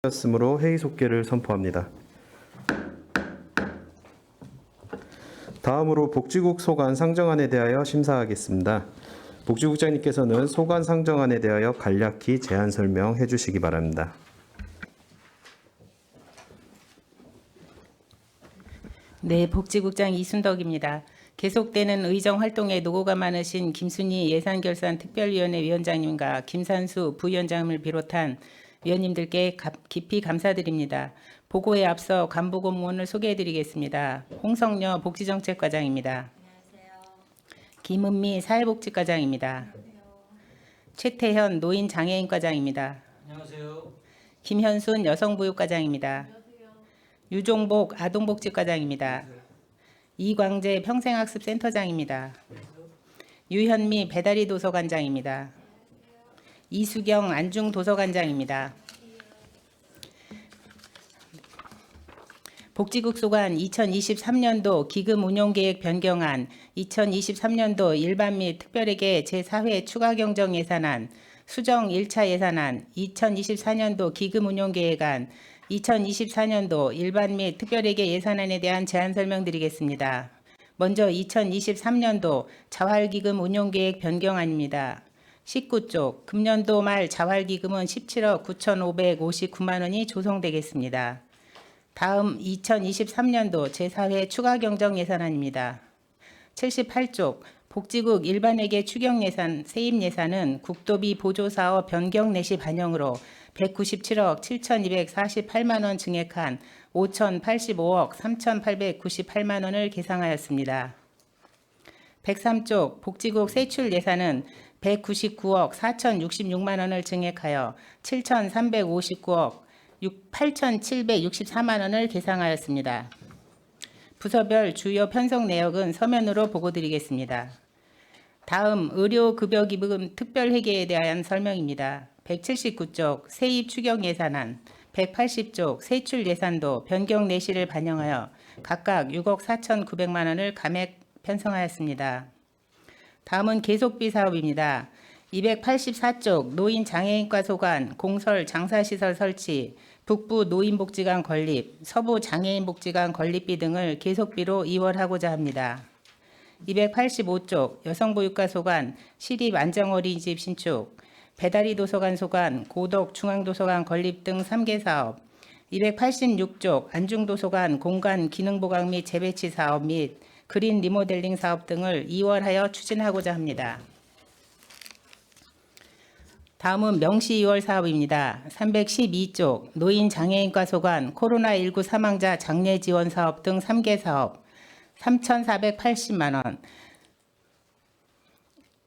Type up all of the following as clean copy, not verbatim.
였으므로 회의 속개를 선포합니다. 다음으로 복지국 소관 상정안에 대하여 심사하겠습니다. 복지국장님께서는 소관 상정안에 대하여 간략히 제안 설명해 주시기 바랍니다. 네, 복지국장 이순덕입니다. 계속되는 의정 활동에 노고가 많으신 김순희 예산결산특별위원회 위원장님과 김산수 부위원장을 비롯한 위원님들께 깊이 감사드립니다. 보고에 앞서 간부 공무원을 소개해드리겠습니다. 홍성여 복지정책과장입니다. 안녕하세요. 김은미 사회복지과장입니다. 최태현 노인장애인과장입니다. 안녕하세요. 김현순 여성보육과장입니다. 안녕하세요. 유종복 아동복지과장입니다. 이광재 평생학습센터장입니다. 유현미 배다리 도서관장입니다. 이수경 안중도서관장입니다. 복지국 소관 2023년도 기금 운용계획 변경안, 2023년도 일반 및 특별회계 제4회 추가경정 예산안, 수정 1차 예산안, 2024년도 기금 운용계획안, 2024년도 일반 및 특별회계 예산안에 대한 제안 설명드리겠습니다. 먼저 2023년도 자활기금 운용계획 변경안입니다. 19쪽 금년도 말 자활기금은 17억 9,559만 원이 조성되겠습니다. 다음 2023년도 제4회 추가경정 예산안입니다. 78쪽 복지국 일반회계 추경예산 세입예산은 국도비 보조사업 변경 내시 반영으로 197억 7,248만 원 증액한 5,085억 3,898만 원을 계상하였습니다. 103쪽 복지국 세출 예산은 199억 4,066만 원을 증액하여 7,359억 8,764만 원을 계상하였습니다. 부서별 주요 편성 내역은 서면으로 보고드리겠습니다. 다음 의료급여기금 특별회계에 대한 설명입니다. 179쪽 세입 추경 예산안, 180쪽 세출 예산도 변경 내시를 반영하여 각각 6억 4,900만 원을 감액 편성하였습니다. 다음은 계속비 사업입니다. 284쪽 노인장애인과 소관, 공설 장사시설 설치, 북부 노인복지관 건립, 서부 장애인복지관 건립비 등을 계속비로 이월하고자 합니다. 285쪽 여성보육과 소관, 시립 안정어린이집 신축, 배다리 도서관 소관, 고덕 중앙도서관 건립 등 3개 사업, 286쪽 안중도서관 공간 기능보강 및 재배치 사업 및 그린 리모델링 사업 등을 이월하여 추진하고자 합니다. 다음은 명시 2월 사업입니다. 312쪽 노인장애인과 소관 코로나19 사망자 장례 지원 사업 등 3개 사업 3,480만 원,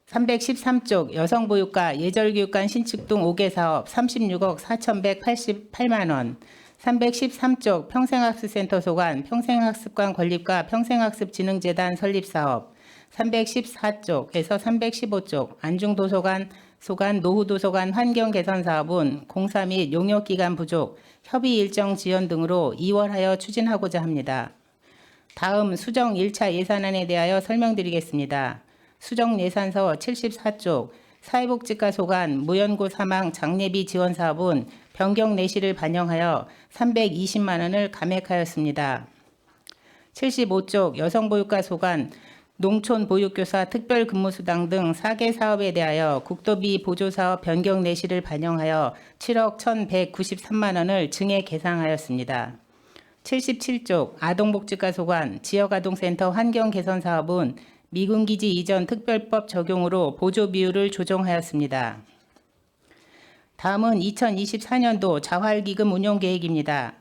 313쪽 여성보육과 예절교육관 신축 등 5개 사업 36억 4,188만 원, 313쪽 평생학습센터 소관 평생학습관 건립과 평생학습진흥재단 설립 사업 314쪽에서 315쪽 안중도서관 소관 노후도서관 환경개선 사업은 공사 및 용역기간 부족, 협의 일정 지연 등으로 이월하여 추진하고자 합니다. 다음 수정 1차 예산안에 대하여 설명드리겠습니다. 수정 예산서 74쪽 사회복지과 소관 무연고 사망 장례비 지원 사업은 변경 내시를 반영하여 320만 원을 감액하였습니다. 75쪽 여성보육과 소관 농촌보육교사 특별근무수당 등 4개 사업에 대하여 국도비 보조사업 변경 내시를 반영하여 7억 1,193만 원을 증액 계상하였습니다. 77쪽 아동복지과 소관 지역아동센터 환경개선 사업은 미군기지 이전 특별법 적용으로 보조 비율을 조정하였습니다. 다음은 2024년도 자활기금 운용계획입니다.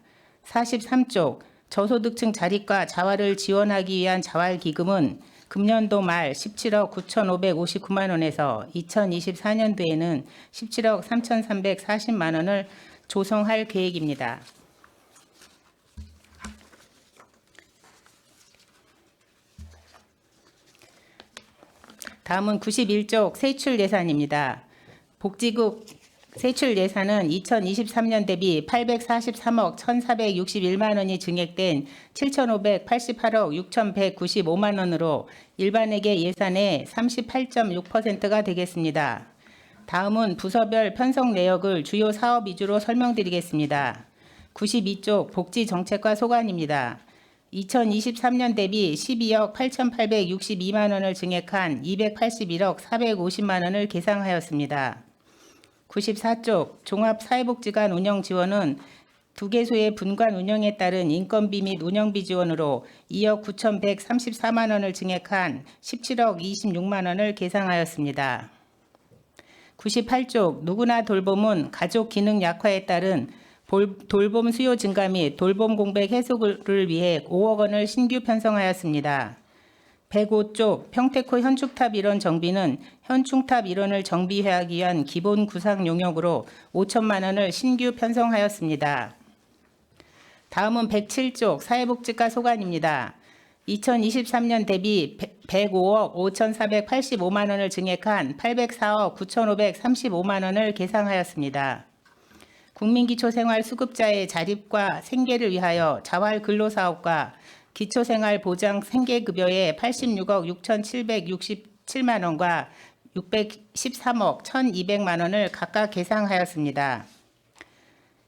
43쪽 저소득층 자립과 자활을 지원하기 위한 자활기금은 금년도 말 17억 9,559만 원에서 2024년도에는 17억 3,340만 원을 조성할 계획입니다. 다음은 91쪽 세출 예산입니다. 복지국 세출 예산은 2023년 대비 843억 1,461만 원이 증액된 7,588억 6,195만 원으로 일반회계 예산의 38.6%가 되겠습니다. 다음은 부서별 편성 내역을 주요 사업 위주로 설명드리겠습니다. 92쪽 복지정책과 소관입니다. 2023년 대비 12억 8,862만 원을 증액한 281억 450만 원을 계상하였습니다. 94쪽 종합사회복지관 운영 지원은 두 개소의 분관 운영에 따른 인건비 및 운영비 지원으로 2억 9,134만 원을 증액한 17억 26만 원을 계상하였습니다. 98쪽 누구나 돌봄은 가족 기능 약화에 따른 돌봄 수요 증가 및 돌봄 공백 해소를 위해 5억 원을 신규 편성하였습니다. 105쪽 평택호 현충탑 일원 정비는 현충탑 일원을 정비하기 위한 기본 구상 용역으로 5천만 원을 신규 편성하였습니다. 다음은 107쪽 사회복지과 소관입니다. 2023년 대비 105억 5,485만 원을 증액한 804억 9,535만 원을 계상하였습니다. 국민기초생활수급자의 자립과 생계를 위하여 자활근로사업과 기초생활보장 생계급여에 86억 6,767만 원과 613억 1,200만 원을 각각 계상하였습니다.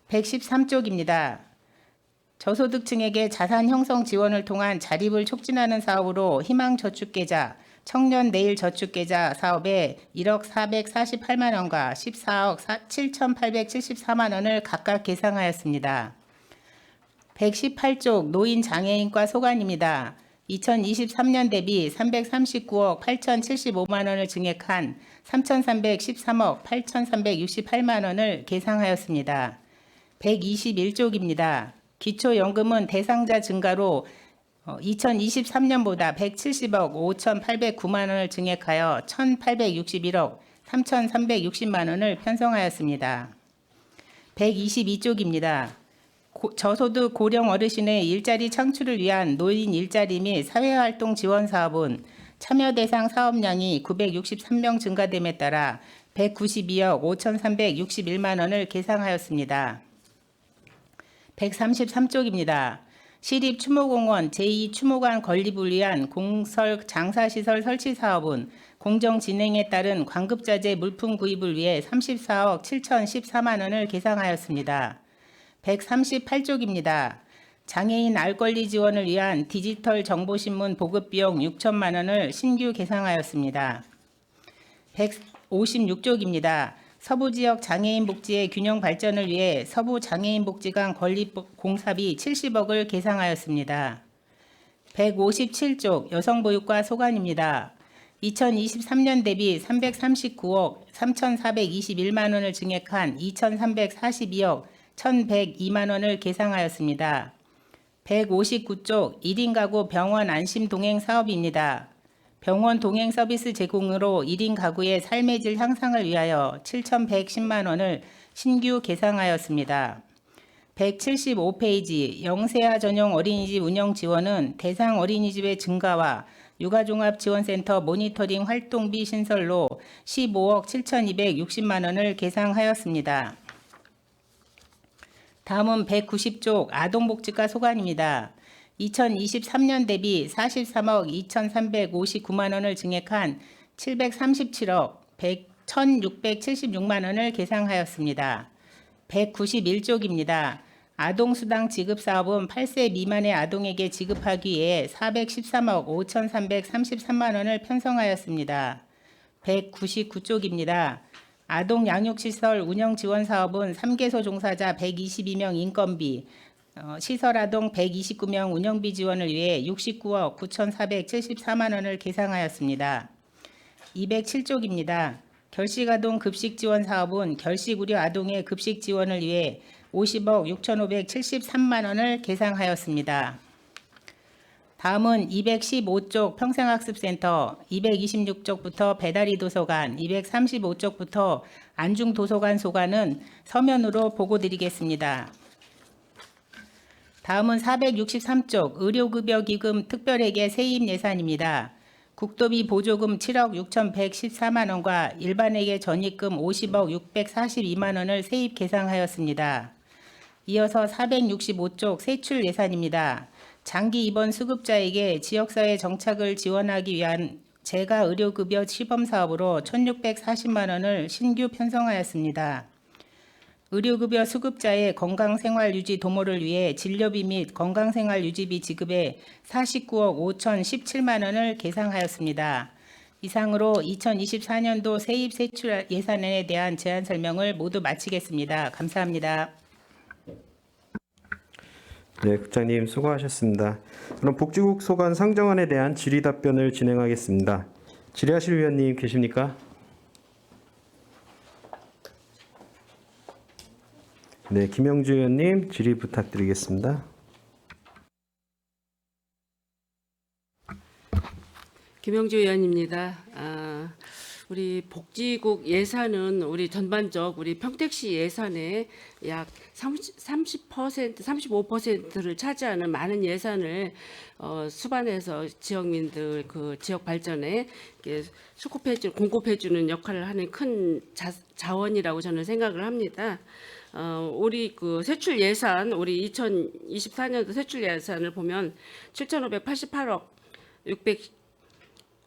113쪽입니다. 저소득층에게 자산 형성 지원을 통한 자립을 촉진하는 사업으로 희망저축계좌, 청년내일저축계좌 사업에 1억 448만 원과 14억 7,874만 원을 각각 계상하였습니다. 118쪽 노인장애인과 소관입니다. 2023년 대비 339억 8,075만 원을 증액한 3,313억 8,368만 원을 계상하였습니다. 121쪽입니다. 기초연금은 대상자 증가로 2023년보다 170억 5,809만 원을 증액하여 1,861억 3,360만 원을 편성하였습니다. 122쪽입니다. 저소득 고령 어르신의 일자리 창출을 위한 노인 일자리 및 사회활동 지원 사업은 참여 대상 사업량이 963명 증가됨에 따라 192억 5,361만 원을 계상하였습니다. 133쪽입니다. 시립추모공원 제2추모관 건립을 위한 공설 장사시설 설치 사업은 공정 진행에 따른 관급자재 물품 구입을 위해 34억 7,014만 원을 계상하였습니다. 138쪽입니다. 장애인 알권리 지원을 위한 디지털 정보신문 보급 비용 6천만 원을 신규 계상하였습니다. 156쪽입니다. 서부지역 장애인 복지의 균형 발전을 위해 서부장애인복지관 건립 공사비 70억을 계상하였습니다. 157쪽 여성보육과 소관입니다. 2023년 대비 339억 3,421만 원을 증액한 2,342억 1,102만 원을 계상하였습니다. 159쪽 1인 가구 병원 안심 동행 사업입니다. 병원 동행 서비스 제공으로 1인 가구의 삶의 질 향상을 위하여 7,110만 원을 신규 계상하였습니다. 175페이지 영세아 전용 어린이집 운영 지원은 대상 어린이집의 증가와 육아종합지원센터 모니터링 활동비 신설로 15억 7,260만 원을 계상하였습니다. 다음은 190쪽 아동복지과 소관입니다. 2023년 대비 43억 2,359만 원을 증액한 737억 1,676만 원을 계상하였습니다. 191쪽입니다. 아동수당 지급 사업은 8세 미만의 아동에게 지급하기 위해 413억 5,333만 원을 편성하였습니다. 199쪽입니다. 아동 양육시설 운영 지원 사업은 3개소 종사자 122명 인건비, 시설아동 129명 운영비 지원을 위해 69억 9,474만 원을 계상하였습니다. 207쪽입니다. 결식아동 급식 지원 사업은 결식 우려 아동의 급식 지원을 위해 50억 6,573만 원을 계상하였습니다. 다음은 215쪽 평생학습센터, 226쪽부터 배다리 도서관, 235쪽부터 안중도서관 소관은 서면으로 보고드리겠습니다. 다음은 463쪽 의료급여기금 특별회계 세입 예산입니다. 국도비 보조금 7억 6,114만 원과 일반회계 전입금 50억 642만 원을 세입 계상하였습니다. 이어서 465쪽 세출 예산입니다. 장기 입원 수급자에게 지역사회 정착을 지원하기 위한 재가 의료급여 시범 사업으로 1,640만 원을 신규 편성하였습니다. 의료급여 수급자의 건강생활 유지 도모를 위해 진료비 및 건강생활 유지비 지급에 49억 5,017만 원을 계상하였습니다. 이상으로 2024년도 세입 세출 예산안에 대한 제안 설명을 모두 마치겠습니다. 감사합니다. 네, 국장님 수고하셨습니다. 그럼 복지국 소관 상정안에 대한 질의 답변을 진행하겠습니다. 질의하실 위원님 계십니까? 네, 김영주 의원님 질의 부탁드리겠습니다. 김영주 의원입니다. 우리 복지국 예산은 우리 전반적 우리 평택시 예산의 약 30%, 35%를 차지하는 많은 예산을 수반해서 지역민들 그 지역 발전에 공급해주는 역할을 하는 큰 자원이라고 저는 생각을 합니다. 우리 그 세출 예산 우리 2024년도 세출 예산을 보면 7,588억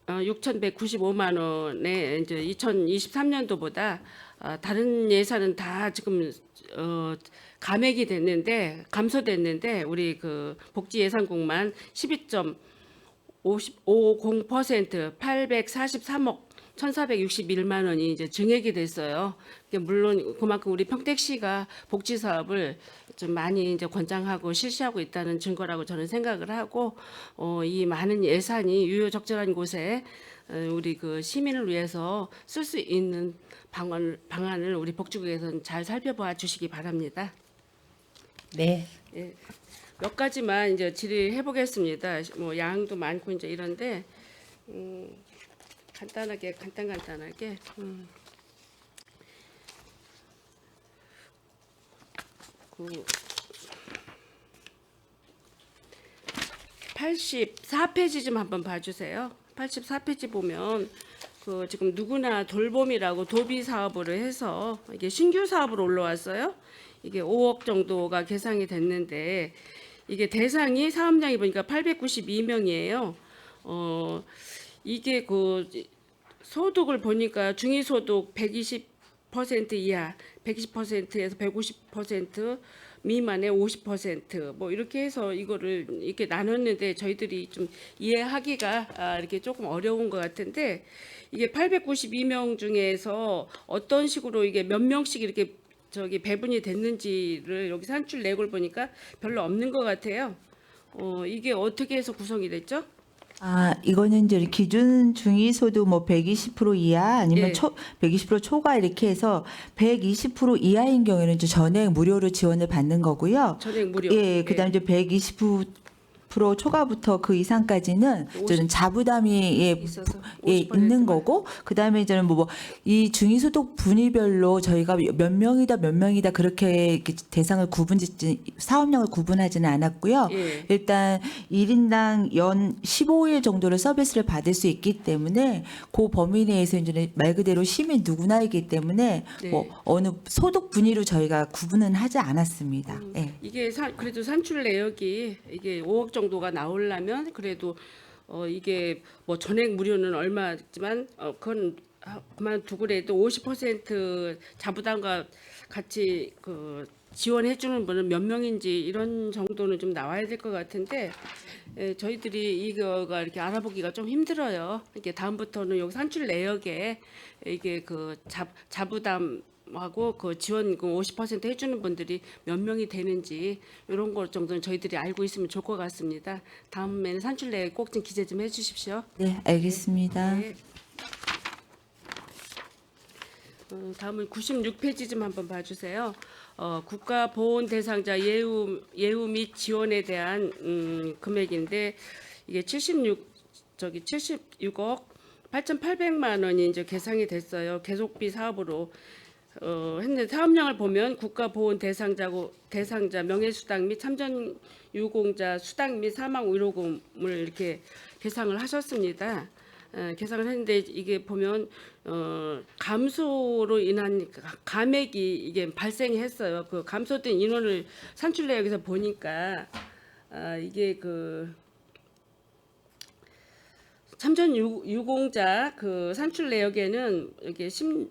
6,195만 원에 이제 2023년도보다 다른 예산은 다 지금 감액이 됐는데 감소됐는데 우리 그 복지 예산국만 12.50% 843억 1,461만 원이 이제 증액이 됐어요. 물론 그만큼 우리 평택시가 복지 사업을 좀 많이 이제 권장하고 실시하고 있다는 증거라고 저는 생각을 하고 이 많은 예산이 유효적절한 곳에 우리 그 시민을 위해서 쓸 수 있는 방안을 우리 복지국에서는 잘 살펴봐 주시기 바랍니다. 네. 예, 몇 가지만 이제 질의해 보겠습니다. 뭐 양도 많고 이제 이런데 간단하게. 그 84페이지 좀 한번 봐주세요. 84페이지 보면 그 지금 누구나 돌봄이라고 도비 사업으로 해서 이게 신규 사업으로 올라왔어요. 이게 5억 정도가 계상이 됐는데 이게 대상이 사업량이 보니까 892명이에요. 이게 그 소득을 보니까 중위소득 120% 이하, 120%에서 150% 미만의 50%뭐 이렇게 해서 이거를 이렇게 나눴는데 저희들이 좀 이해하기가 이렇게 조금 어려운 것 같은데 이게 892명 중에서 어떤 식으로 이게 몇 명씩 이렇게 배분이 됐는지를 여기 산출 내역을 보니까 별로 없는 것 같아요. 이게 어떻게 해서 구성이 됐죠? 이거는 이제 기준 중위소득 뭐 120% 이하 아니면 예. 120% 초과 이렇게 해서 120% 이하인 경우에는 이제 전액 무료로 지원을 받는 거고요. 전액 무료. 예, 그다음 이제 120% 초과부터 그 이상까지는 저는 자부담이 있어서 있는 50% 거고, 그다음에 이제는 이 중위소득 분위별로 저희가 몇 명이다 그렇게 이렇게 대상을 사업량을 구분하지는 않았고요. 예. 일단 1인당 연 15일 정도를 서비스를 받을 수 있기 때문에 그 범위 내에서 이제 말 그대로 시민 누구나이기 때문에 네. 뭐 어느 소득 분위로 저희가 구분은 하지 않았습니다. 예. 이게 그래도 산출 내역이 이게 5억 정도가 나오려면 그래도 이게 뭐 전액 무료는 얼마지만 그건 그만두고라도 50% 자부담과 같이 그 지원해 주는 분은 몇 명인지 이런 정도는 좀 나와야 될 것 같은데 저희들이 이거가 이렇게 알아보기가 좀 힘들어요. 이게 다음부터는 여기 산출 내역에 이게 그 자부담하고 그 지원금 50% 해주는 분들이 몇 명이 되는지 이런 것 정도는 저희들이 알고 있으면 좋을 것 같습니다. 다음에는 산출 내역 꼭 좀 기재 좀 해주십시오. 네, 알겠습니다. 네. 다음은 96페이지 좀 한번 봐주세요. 국가보훈 대상자 예우 및 지원에 대한 금액인데 이게 76억 8,800만 원이 이제 계상이 됐어요. 계속비 사업으로 했는데 사업량을 보면 국가보훈 대상자 명예수당 및 참전 유공자 수당 및 사망 위로금을 이렇게 계상을 하셨습니다. 계산을 했는데 이게 보면 감소로 인한 감액이 이게 발생했어요. 그 감소된 인원을 산출 내역에서 보니까 이게 그 참전 유공자 그 산출 내역에는 이게 지금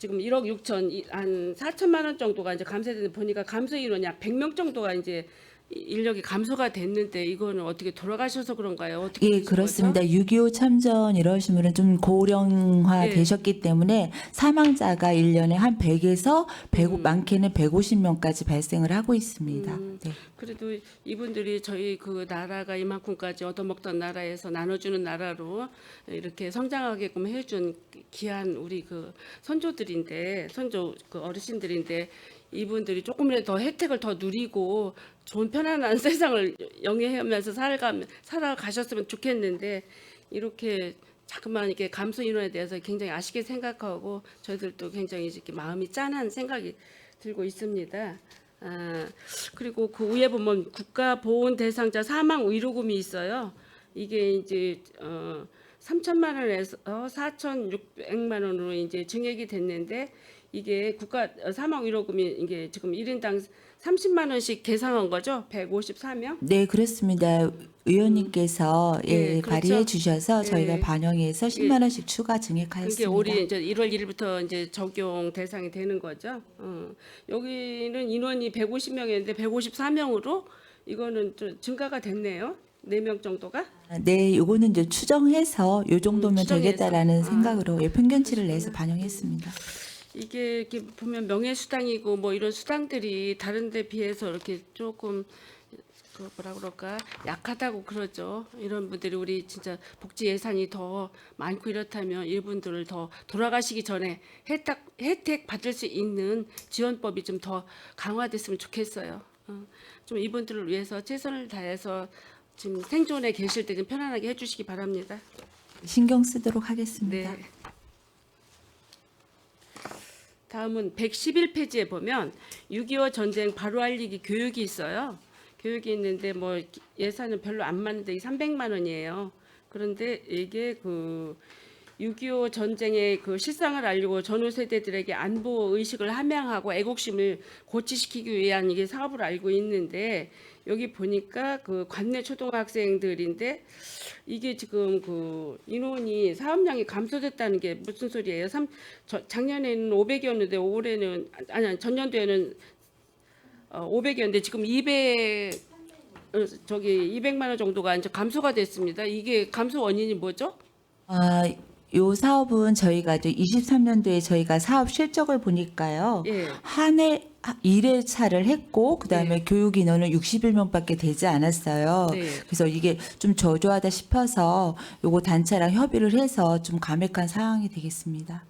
1억 6천 한 4천만 원 정도가 이제 감소되는 보니까 감소 인원이 약 100명 정도가 이제 인력이 감소가 됐는데 이거는 어떻게 돌아가셔서 그런가요? 어떻게 예, 되신 그렇습니다. 거죠? 6.25 참전 이러신 분은 좀 고령화 예. 되셨기 때문에 사망자가 1년에 한 100에서 100, 많게는 150명까지 발생을 하고 있습니다. 네. 그래도 이분들이 저희 그 나라가 이만큼까지 얻어먹던 나라에서 나눠주는 나라로 이렇게 성장하게끔 해준 귀한 우리 그 선조들인데 선조 그 어르신들인데 이분들이 조금이라도 더 혜택을 더 누리고 좋은 편안한 세상을 영위하면서 살아가셨으면 좋겠는데 이렇게 자꾸만 이렇게 감소 인원에 대해서 굉장히 아쉽게 생각하고 저희들도 굉장히 이렇게 마음이 짠한 생각이 들고 있습니다. 그리고 그 위에 보면 국가보훈 대상자 사망 위로금이 있어요. 이게 이제 3천만 원에서 4,600만 원으로 이제 증액이 됐는데 이게 국가 사망 위로금이 이게 지금 1인당 30만 원씩 계상한 거죠? 154명? 네, 그렇습니다. 의원님께서 예, 예, 그렇죠. 발의해 주셔서 저희가 예. 반영해서 10만 원씩 추가 그게 증액하였습니다. 올해 이제 1월 1일부터 이제 적용 대상이 되는 거죠. 여기는 인원이 150명이었는데 154명으로 이거는 좀 증가가 됐네요. 4명 정도가. 네, 요거는 이제 추정해서 요 정도면 추정해서. 되겠다라는 생각으로 예, 평균치를 내서 반영했습니다. 이게 이렇게 보면 명예수당이고 뭐 이런 수당들이 다른 데 비해서 이렇게 조금 그 뭐라 그럴까 약하다고 그러죠. 이런 분들이 우리 진짜 복지 예산이 더 많고 이렇다면 이분들을 더 돌아가시기 전에 혜택 받을 수 있는 지원법이 좀 더 강화됐으면 좋겠어요. 좀 이분들을 위해서 최선을 다해서 지금 생존에 계실 때 좀 편안하게 해주시기 바랍니다. 신경 쓰도록 하겠습니다. 네. 다음은 111페이지에 보면 6.25 전쟁 바로 알리기 교육이 있어요. 교육이 있는데 뭐 예산은 별로 안 맞는데 이 300만 원이에요. 그런데 이게 그 6.25 전쟁의 그 실상을 알리고 전후 세대들에게 안보 의식을 함양하고 애국심을 고취시키기 위한 이게 사업을 알고 있는데 여기 보니까 그 관내 초등학생들인데 이게 지금 그 인원이 사업량이 감소됐다는 게 무슨 소리예요? 작년에는 500이었는데 올해는 아니 전년도에는 500이었는데 지금 200만 원 정도가 이제 감소가 됐습니다. 이게 감소 원인이 뭐죠? 요 사업은 저희가 이제 23년도에 저희가 사업 실적을 보니까요. 예. 한 해 1회차를 했고 그다음에 교육 인원은 61명밖에 되지 않았어요. 네. 그래서 이게 좀 저조하다 싶어서 요거 단체랑 협의를 해서 좀 감액한 상황이 되겠습니다.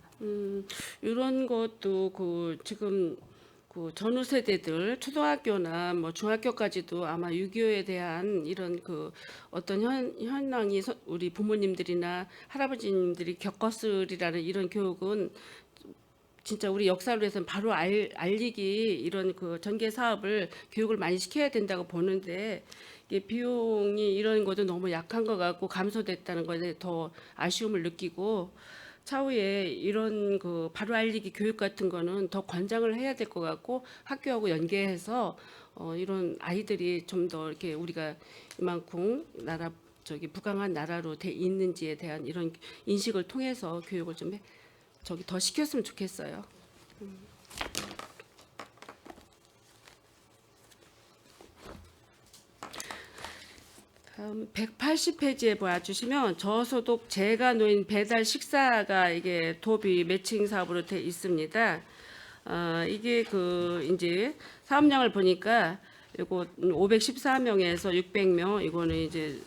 이런 것도 그 지금 그 전후 세대들 초등학교나 뭐 중학교까지도 아마 6.25에 대한 이런 그 어떤 현황이 우리 부모님들이나 할아버지님들이 겪었으리라는 이런 교육은 진짜 우리 역사로 해서는 바로 알리기 이런 그 전개 사업을 교육을 많이 시켜야 된다고 보는데 이게 비용이 이런 것도 너무 약한 것 같고 감소됐다는 것에 더 아쉬움을 느끼고 차후에 이런 그 바로 알리기 교육 같은 거는 더 권장을 해야 될 것 같고 학교하고 연계해서 이런 아이들이 좀 더 이렇게 우리가 이만큼 부강한 나라로 돼 있는지에 대한 이런 인식을 통해서 교육을 좀 더 시켰으면 좋겠어요. 다음 180페이지에 봐주시면 저소득 재가노인 배달 식사가 이게 도비 매칭 사업으로 돼 있습니다. 이게 그 이제 사업량을 보니까 이거 514명에서 600명 이거는 이제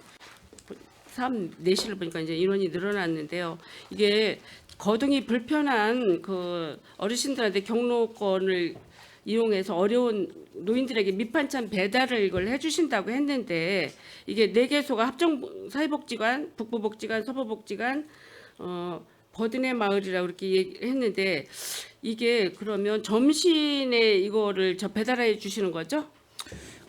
사업 내실을 보니까 이제 인원이 늘어났는데요. 이게 거동이 불편한 그 어르신들한테 경로권을 이용해서 어려운 노인들에게 밑반찬 배달을 이걸 해주신다고 했는데 이게 4개소가 합정 사회복지관, 북부복지관, 서부복지관, 버드네 마을이라고 이렇게 했는데 이게 그러면 점심에 이거를 배달해 주시는 거죠?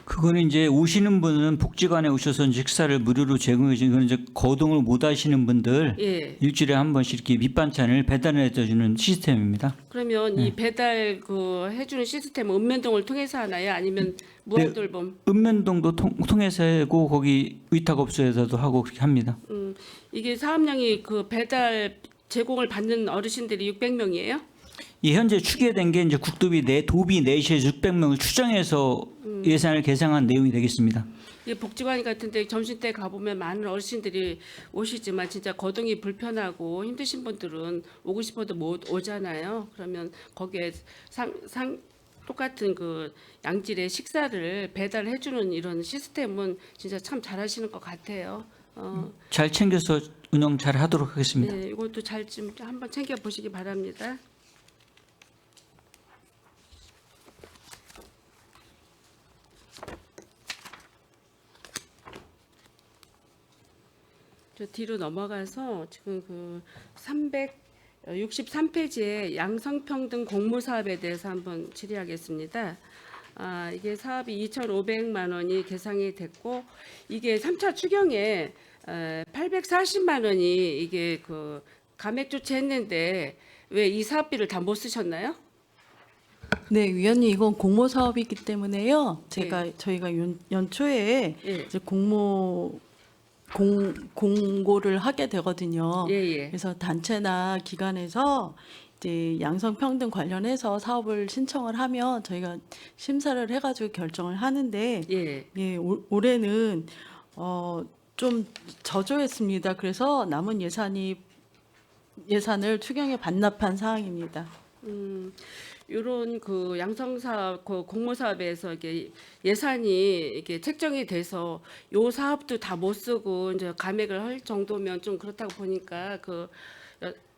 그거는 이제 오시는 분은 복지관에 오셔서 이제 식사를 무료로 제공해 주는 건 이제 거동을 못 하시는 분들 예. 일주일에 한 번씩 이렇게 밑반찬을 배달해 주는 시스템입니다. 그러면 이 배달 그 해주는 시스템은 읍면동을 통해서 하나요? 아니면 무한돌봄? 읍면동도 통해서 하고 거기 위탁업소에서도 하고 그렇게 합니다. 이게 사업량이 그 배달 제공을 받는 어르신들이 600명이에요? 이 현재 추계된 게 이제 국도비 도비 내시에서 600명을 추정해서 예산을 계상한 내용이 되겠습니다. 이 복지관 같은데 점심때 가보면 많은 어르신들이 오시지만 진짜 거동이 불편하고 힘드신 분들은 오고 싶어도 못 오잖아요. 그러면 거기에 똑같은 그 양질의 식사를 배달해주는 이런 시스템은 진짜 참 잘하시는 것 같아요. 잘 챙겨서 운영 잘 하도록 하겠습니다. 네, 이것도 잘 좀 한번 챙겨 보시기 바랍니다. 저 뒤로 넘어가서 지금 그 363페이지의 양성평등 공모사업에 대해서 한번 질의하겠습니다. 이게 사업이 2,500만 원이 계상이 됐고 이게 3차 추경에 840만 원이 이게 그 감액 조치했는데 왜 이 사업비를 다 못 쓰셨나요? 네, 위원님 이건 공모 사업이기 때문에요. 저희가 연초에 예. 이제 공고를 하게 되거든요. 예. 그래서 단체나 기관에서 이제 양성평등 관련해서 사업을 신청을 하면 저희가 심사를 해가지고 결정을 하는데 예. 올해는 좀 저조했습니다. 그래서 남은 예산을 추경에 반납한 사항입니다. 이런 그 양성사업, 그 공모사업에서 이게 예산이 이게 책정이 돼서 요 사업도 다 못 쓰고 이제 감액을 할 정도면 좀 그렇다고 보니까 그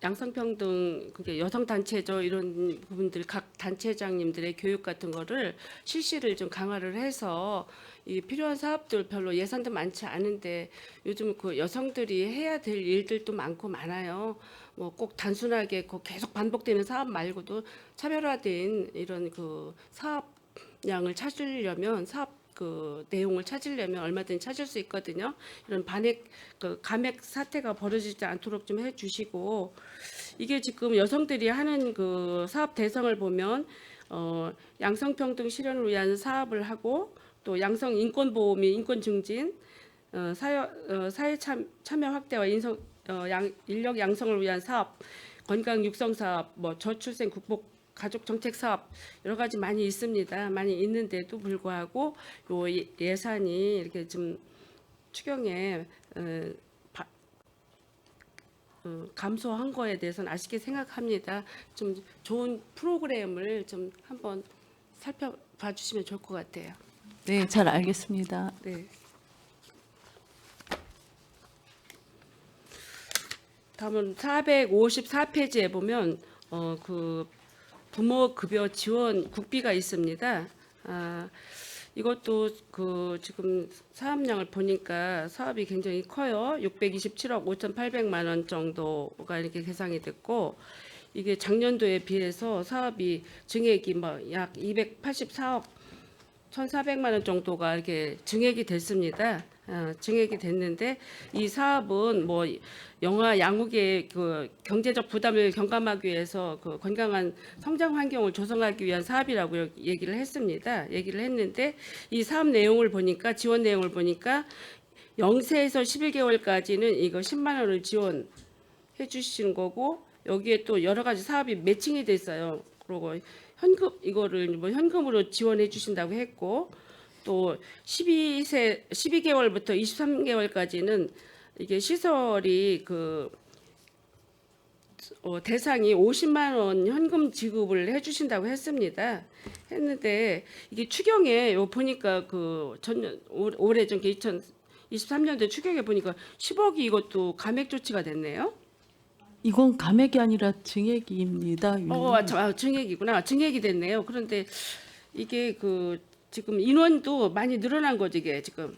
양성평등 그게 여성 단체죠 이런 부분들 각 단체장님들의 교육 같은 거를 실시를 좀 강화를 해서 이 필요한 사업들 별로 예산도 많지 않은데 요즘 그 여성들이 해야 될 일들도 많아요. 뭐 꼭 단순하게 그 계속 반복되는 사업 말고도 차별화된 이런 그 사업량을 찾으려면 사업 그 내용을 찾으려면 얼마든지 찾을 수 있거든요. 이런 감액 사태가 벌어지지 않도록 좀 해주시고 이게 지금 여성들이 하는 그 사업 대상을 보면 양성평등 실현을 위한 사업을 하고 또 양성 인권 보호 및 인권 증진, 사회 참여 확대와 인력 양성을 위한 사업, 건강 육성 사업, 뭐 저출생 극복 가족 정책 사업 여러 가지 많이 있습니다. 많이 있는데도 불구하고 요 예산이 이렇게 좀 추경에 감소한 거에 대해서는 아쉽게 생각합니다. 좀 좋은 프로그램을 좀 한번 살펴봐 주시면 좋을 것 같아요. 네, 잘 알겠습니다. 네. 다음은 454페이지에 보면 그 부모 급여 지원 국비가 있습니다. 이것도 그 지금 사업량을 보니까 사업이 굉장히 커요. 627억 5,800만 원 정도가 이렇게 계상이 됐고 이게 작년도에 비해서 사업이 증액이 뭐 약 284억 1,400만 원 정도가 이렇게 증액이 됐습니다. 증액이 됐는데 이 사업은 뭐 영아 양육의 그 경제적 부담을 경감하기 위해서 그 건강한 성장 환경을 조성하기 위한 사업이라고 얘기를 했는데 이 사업 내용을 보니까 지원 내용을 보니까 0세에서 11개월까지는 이거 10만 원을 지원해 주시는 거고 여기에 또 여러 가지 사업이 매칭이 돼 있어요. 그리고 이거를 뭐 현금으로 지원해 주신다고 했고 또 12개월부터 23개월까지는 이게 시설이 그 대상이 50만 원 현금 지급을 해주신다고 했는데 이게 추경에 보니까 그 올해 좀 2023년도 추경에 보니까 10억이 이것도 감액 조치가 됐네요. 이건 감액이 아니라 증액입니다. 증액이구나. 증액이 됐네요. 그런데 이게 그 지금 인원도 많이 늘어난 거지 이게 지금.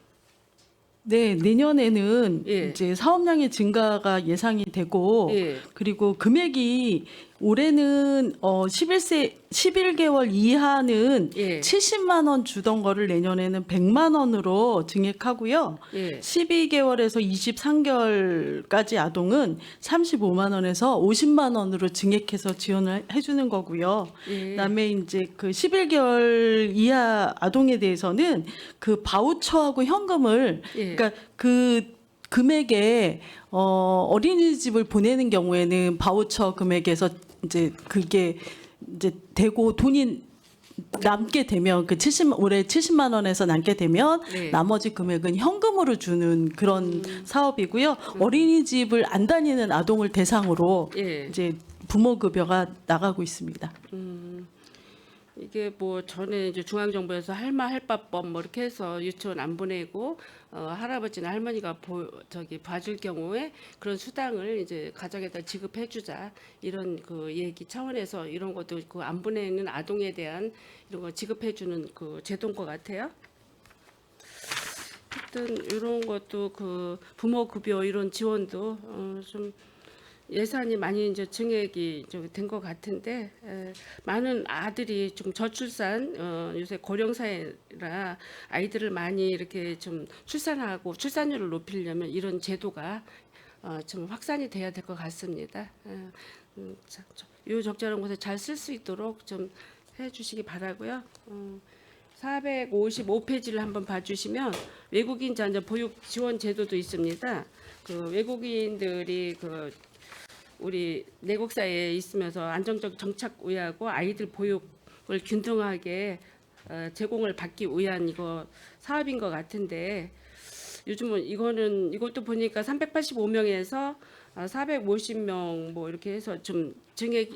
네, 내년에는 예. 이제 사업량의 증가가 예상이 되고 예. 그리고 금액이 올해는 11개월 이하는 예. 70만 원 주던 거를 내년에는 100만 원으로 증액하고요. 예. 12개월에서 23개월까지 아동은 35만 원에서 50만 원으로 증액해서 지원을 해주는 거고요. 예. 그다음에 이제 그 11개월 이하 아동에 대해서는 그 바우처하고 현금을 예. 그러니까 그 금액에 어린이집을 보내는 경우에는 바우처 금액에서 이제 그게 이제 되고 돈이 남게 되면 올해 70만 원에서 남게 되면 네. 나머지 금액은 현금으로 주는 그런 사업이고요. 어린이집을 안 다니는 아동을 대상으로 예. 이제 부모 급여가 나가고 있습니다. 이게 뭐 전에 이제 중앙정부에서 할마할바법 뭐 이렇게 해서 유치원 안 보내고 할아버지나 할머니가 봐줄 경우에 그런 수당을 이제 가정에다 지급해주자 이런 그 얘기 차원에서 이런 것도 그 안 보내는 아동에 대한 이런 거 지급해주는 그 제도인 것 같아요. 하여튼 이런 것도 그 부모 급여 이런 지원도 좀 예산이 많이 이제 증액이 된 것 같은데 많은 아들이 좀 저출산 요새 고령 사회라 아이들을 많이 이렇게 좀 출산하고 출산율을 높이려면 이런 제도가 좀 확산이 돼야 될 것 같습니다. 이 적절한 곳에 잘 쓸 수 있도록 좀 해주시기 바라고요. 455페이지를 한번 봐주시면 외국인 자녀 보육 지원 제도도 있습니다. 그 외국인들이 우리 내국 사회에 있으면서 안정적 정착 위하고 아이들 보육을 균등하게 제공을 받기 위한 이거 사업인 것 같은데 요즘은 이것도 보니까 385명에서 450명 뭐 이렇게 해서 좀 증액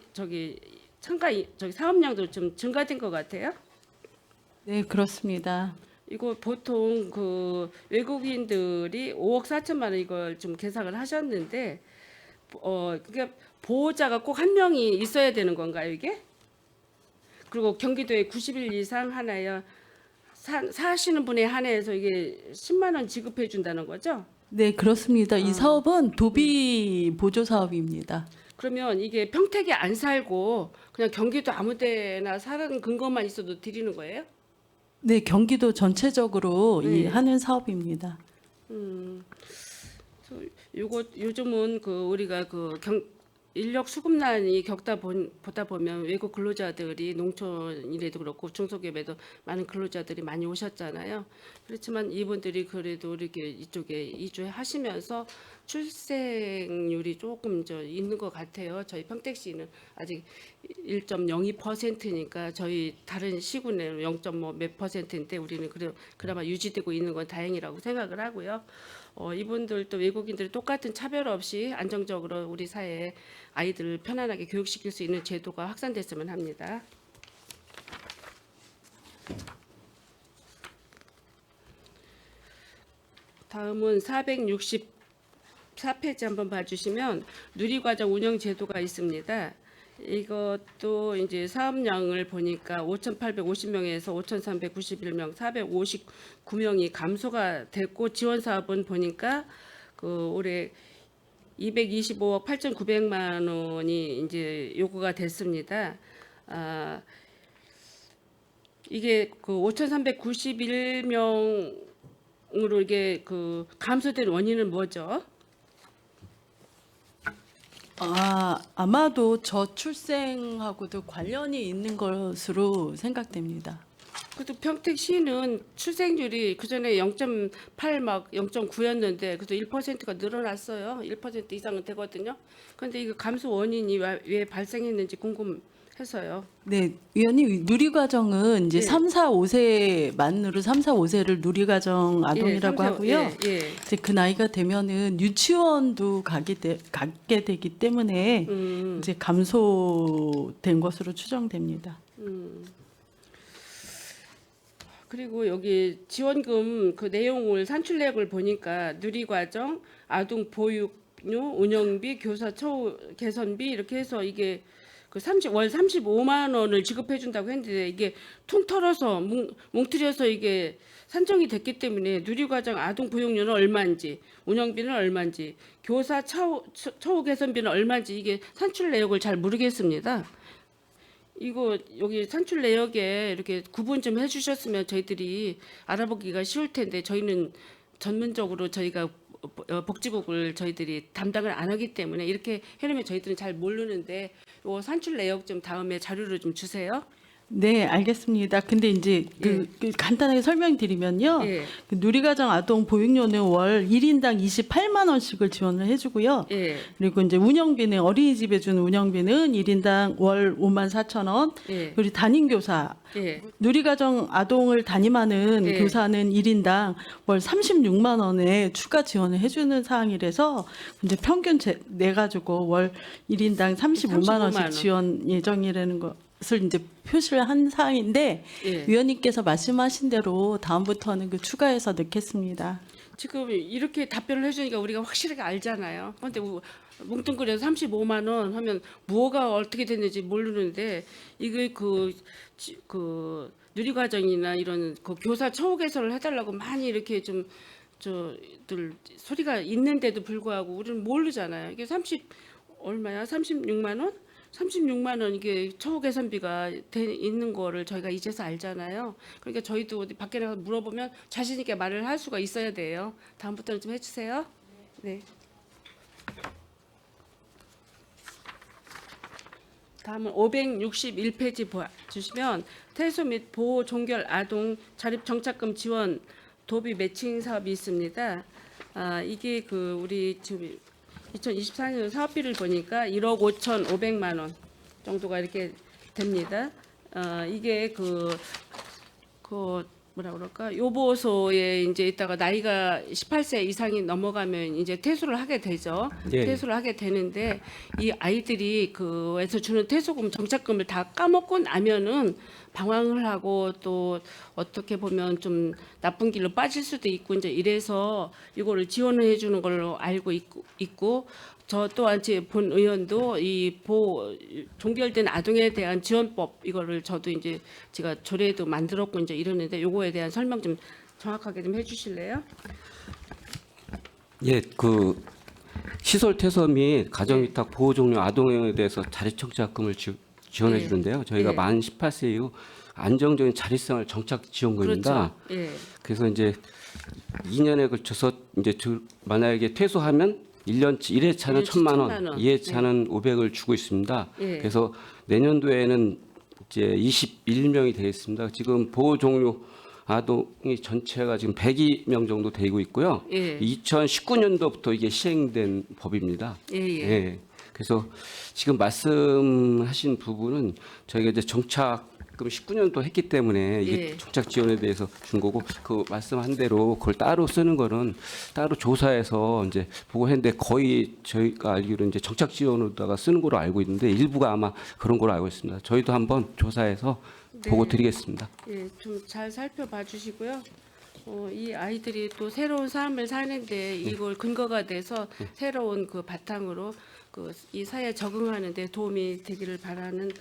사업량도 좀 증가된 것 같아요. 네, 그렇습니다. 이거 보통 그 외국인들이 5억 4천만 원 이걸 좀 계산을 하셨는데 그게 보호자가 꼭 한 명이 있어야 되는 건가요, 이게? 그리고 경기도에 90일 이상 하나요. 사시는 분에 한해서 이게 10만 원 지급해 준다는 거죠? 네, 그렇습니다. 이 사업은 도비 보조 사업입니다. 그러면 이게 평택에 안 살고 그냥 경기도 아무 데나 사는 근거만 있어도 드리는 거예요? 네, 경기도 전체적으로 이 네. 하는 사업입니다. 요즘은 우리가 인력 수급난이 보다 보면 외국 근로자들이 농촌이라도 그렇고 중소기업에도 많은 근로자들이 많이 오셨잖아요. 그렇지만 이분들이 그래도 이렇게 이쪽에 이주하시면서 출생률이 조금 있는 것 같아요. 저희 평택시는 아직 1.02%니까 저희 다른 시군에는 0.몇 %인데 우리는 그나마 유지되고 있는 건 다행이라고 생각을 하고요. 이분들도 외국인들이 똑같은 차별 없이 안정적으로 우리 사회에 아이들을 편안하게 교육시킬 수 있는 제도가 확산됐으면 합니다. 다음은 464페이지 한번 봐주시면 누리과정 운영 제도가 있습니다. 이것도 이제 사업량을 보니까 5,850명에서 5,391명, 459명이 감소가 됐고 지원 사업은 보니까 올해 225억 8,900만 원이 이제 요구가 됐습니다. 이게 5,391명으로 이게 감소된 원인은 뭐죠? 아마도 저출생하고도 관련이 있는 것으로 생각됩니다. 그래도 평택시는 출생률이 그전에 0.8 막 0.9였는데 그래도 1%가 늘어났어요. 1% 이상은 되거든요. 그런데 이거 감소 원인이 왜 발생했는지 궁금해서요. 네, 위원님 누리과정은 이제 예. 3, 4, 5세 만으로 3, 4, 5세를 누리과정 아동이라고 하고요. 예. 이제 그 나이가 되면은 유치원도 가게 되기 때문에 이제 감소된 것으로 추정됩니다. 그리고 여기 지원금 내용을 산출 내역을 보니까 누리과정, 아동 보육료, 운영비, 교사 처우 개선비 이렇게 해서 이게 월 35만 원을 지급해 준다고 했는데 이게 퉁 털어서 뭉틀려서 이게 산정이 됐기 때문에 누리과정 아동 보육료는 얼마인지, 운영비는 얼마인지, 교사 처우 개선비는 얼마인지 이게 산출 내역을 잘 모르겠습니다. 이거 여기 산출 내역에 이렇게 구분 좀 해주셨으면 저희들이 알아보기가 쉬울 텐데 저희는 전문적으로 저희가 복지국을 저희들이 담당을 안 하기 때문에 이렇게 해놓으면 저희들은 잘 모르는데 요 산출 내역 좀 다음에 자료를 좀 주세요. 네, 알겠습니다. 근데 이제 그 간단하게 설명드리면요. 예. 그 누리과정 아동 보육료는 월 1인당 28만 원씩을 지원을 해주고요. 예. 그리고 이제 운영비는 어린이집에 주는 운영비는 1인당 월 5만 4천 원. 예. 그리고 담임교사 예. 누리과정 아동을 담임하는 네. 교사는 1인당 월 36만 원에 추가 지원을 해주는 사항이라서 이제 평균 내 가지고 월 1인당 35만 원씩 35만 원. 지원 예정이라는 것을 이제 표시를 한 사항인데 예. 위원님께서 말씀하신 대로 다음부터는 그 추가해서 넣겠습니다. 지금 이렇게 답변을 해주니까 우리가 확실하게 알잖아요. 그런데 뭉뚱그려서 35만 원 하면 뭐가 어떻게 됐는지 모르는데 이게 그 누리과정이나 이런 그 교사 처우 개선을 해달라고 많이 이렇게 좀 저들 소리가 있는데도 불구하고 우리는 모르잖아요. 이게 얼마야? 36만 원? 36만 원 이게 처우 개선비가 있는 거를 저희가 이제서 알잖아요. 그러니까 저희도 어디 밖에 나가서 물어보면 자신 있게 말을 할 수가 있어야 돼요. 다음부터는 좀 해주세요. 네. 다음은 561페이지 주시면 퇴소 및 보호 종결 아동 자립 정착금 지원 도비 매칭 사업이 있습니다. 이게 우리 지금 2024년 사업비를 보니까 1억 5,500만 원 정도가 이렇게 됩니다. 이게 뭐라 그럴까? 요보소에 이제 있다가 나이가 18세 이상이 넘어가면 이제 퇴소를 하게 되죠. 예. 퇴소를 하게 되는데 이 아이들이 그에서 주는 퇴소금 정착금을 다 까먹고 나면은 방황을 하고 또 어떻게 보면 좀 나쁜 길로 빠질 수도 있고 이제 이래서 이거를 지원을 해주는 걸로 알고 있고 저 또한 제 본 의원도 이 종결된 아동에 대한 지원법 이거를 저도 이제 제가 조례도 만들었고 이제 이러는데 요거에 대한 설명 좀 정확하게 좀 해주실래요? 예, 그 시설 퇴소 및 가정 위탁 보호 종료 아동에 대해서 자립정착금을 지원해 예. 주는데요. 저희가 예. 만 18세 이후 안정적인 자립생활 정착 지원금입니다. 그렇죠. 예. 그래서 이제 2년에 걸쳐서 이제 만약에 퇴소하면 1년치 1회차는 1,000만 원, 2회차는 500을 주고 있습니다. 예. 그래서 내년도에는 이제 21명이 되겠습니다. 지금 보호 종료 아동이 전체가 지금 102명 정도 되고 있고요. 예. 2019년도부터 이게 시행된 법입니다. 예, 예. 예. 그래서 지금 말씀하신 부분은 저희가 이제 정착금 19년도 했기 때문에 이게 예. 정착 지원에 대해서 준 거고 그 말씀한 대로 그걸 따로 쓰는 거는 따로 조사해서 이제 보고 했는데 거의 저희가 알기로 이제 정착 지원으로다가 쓰는 걸로 알고 있는데 일부가 아마 그런 걸로 알고 있습니다. 저희도 한번 조사해서 네. 보고 드리겠습니다. 예, 좀 잘 살펴봐 주시고요. 이 아이들이 또 새로운 삶을 사는데 이걸 근거가 돼서 새로운 그 바탕으로 이 사회에 적응하는데 도움이 되기를 바라는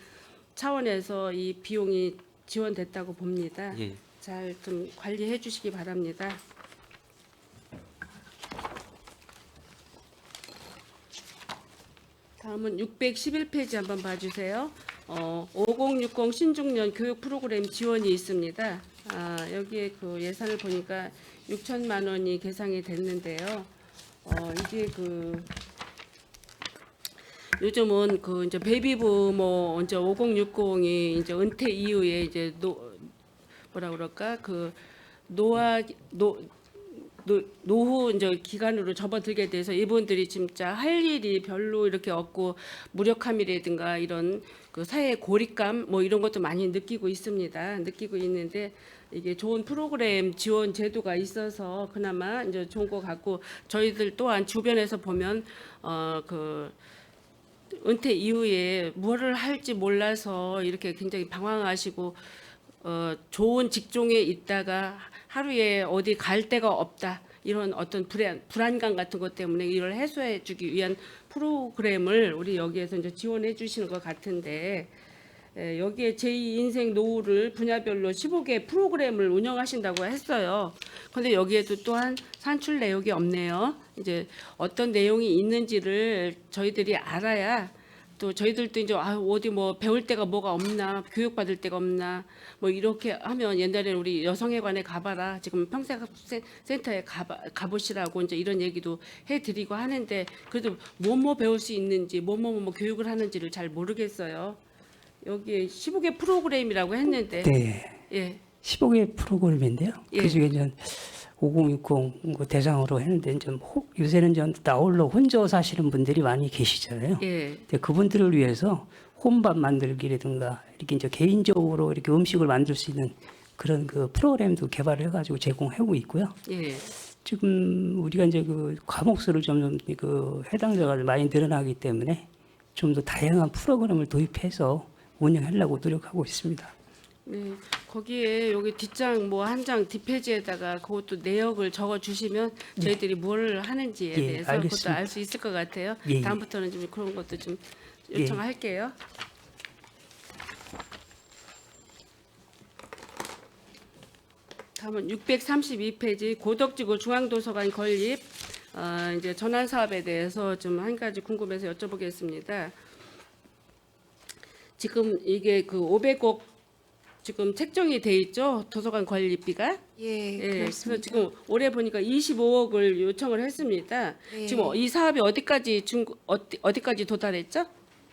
차원에서 이 비용이 지원됐다고 봅니다. 예. 잘 좀 관리해 주시기 바랍니다. 다음은 611페이지 한번 봐주세요. 5060 신중년 교육 프로그램 지원이 있습니다. 여기에 그 예산을 보니까 6천만 원이 계상이 됐는데요. 이게 요즘은 이제 베이비부모 이제 5060이 이제 은퇴 이후에 이제 뭐라 그럴까 노후 이제 기간으로 접어들게 돼서 이분들이 진짜 할 일이 별로 이렇게 없고 무력함이라든가 이런 그 사회 고립감 뭐 이런 것도 많이 느끼고 있는데 이게 좋은 프로그램 지원 제도가 있어서 그나마 이제 좋은 것 같고 저희들 또한 주변에서 보면 은퇴 이후에 뭐를 할지 몰라서 이렇게 굉장히 방황하시고 좋은 직종에 있다가 하루에 어디 갈 데가 없다 이런 어떤 불안감 같은 것 때문에 이걸 해소해주기 위한 프로그램을 우리 여기에서 이제 지원해 주시는 것 같은데 여기에 제2인생 노후를 분야별로 15개 프로그램을 운영하신다고 했어요. 그런데 여기에도 또한 산출 내역이 없네요. 이제 어떤 내용이 있는지를 저희들이 알아야 또 저희들도 이제 어디 뭐 배울 데가 뭐가 없나, 교육받을 데가 없나, 뭐 이렇게 하면 옛날에 우리 여성회관에 가봐라, 지금 평생학습센터에 가보시라고 이제 이런 얘기도 해드리고 하는데 그래도 뭐뭐 배울 수 있는지, 뭐뭐 교육을 하는지를 잘 모르겠어요. 여기에 15개 프로그램이라고 했는데, 네, 예, 15개 프로그램인데요. 예. 그중에 이제 5060 대상으로 했는데 이제 요새는 이제 나홀로 혼자 사시는 분들이 많이 계시잖아요. 예, 근데 그분들을 위해서 혼밥 만들기라든가 이렇게 이제 개인적으로 이렇게 음식을 만들 수 있는 그런 그 프로그램도 개발을 해가지고 제공하고 있고요. 예, 지금 우리가 이제 그 과목 수를 점점 그 해당자가 많이 늘어나기 때문에 좀 더 다양한 프로그램을 도입해서 운영하려고 노력하고 있습니다. 네. 거기에 여기 뒷장 뭐 한 장 뒷페이지에다가 그것도 내역을 적어 주시면 저희들이 뭘 하는지에 예, 대해서 그것도 알겠습니다. 알 수 있을 것 같아요. 예, 예. 다음부터는 좀 그런 것도 좀 예. 요청할게요. 다음은 632페이지 고덕지구 중앙도서관 건립 이제 전환 사업에 대해서 좀 한 가지 궁금해서 여쭤보겠습니다. 지금 이게 그 500억 지금 책정이 돼 있죠, 도서관 건립비가. 예, 그래서 그렇습니다. 지금 올해 보니까 25억을 요청을 했습니다. 네. 지금 이 사업이 어디까지 도달했죠?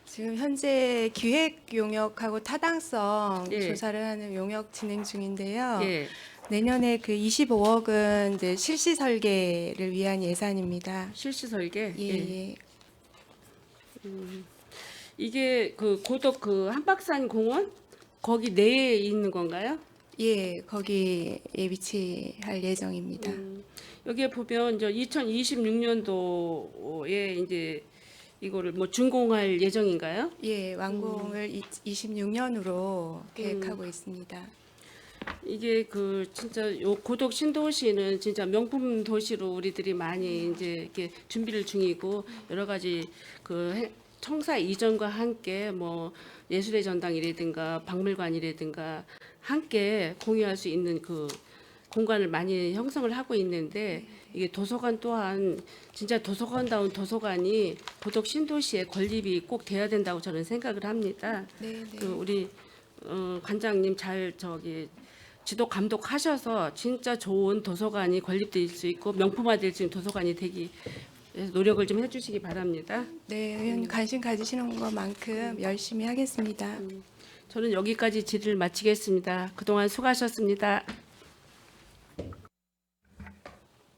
지금 현재 기획 용역하고 타당성 예. 조사를 하는 용역 진행 중인데요. 예. 내년에 그 25억은 이제 실시 설계를 위한 예산입니다. 실시 설계. 예, 예. 이게 그 고덕 그 한박산 공원 거기 내에 있는 건가요? 예, 거기에 위치할 예정입니다. 여기에 보면 이제 2026년도에 이제 이거를 뭐 준공할 예정인가요? 예, 완공을 26년으로 계획하고 있습니다. 이게 그 진짜 요 고덕 신도시는 진짜 명품 도시로 우리들이 많이 이제 이렇게 준비를 중이고 여러 가지 그 청사 이전과 함께 뭐 예술의 전당이라든가 박물관이라든가 함께 공유할 수 있는 그 공간을 많이 형성을 하고 있는데 이게 도서관 또한 진짜 도서관다운 도서관이 고덕 신도시의 건립이 꼭 돼야 된다고 저는 생각을 합니다. 네, 네. 그 우리 관장님 잘 저기 지도 감독하셔서 진짜 좋은 도서관이 건립될 수 있고 명품화될 수 있는 도서관이 되기 위해서 노력을 좀 해주시기 바랍니다. 네, 의원님 관심 가지시는 것만큼 열심히 하겠습니다. 저는 여기까지 질의를 마치겠습니다. 그동안 수고하셨습니다.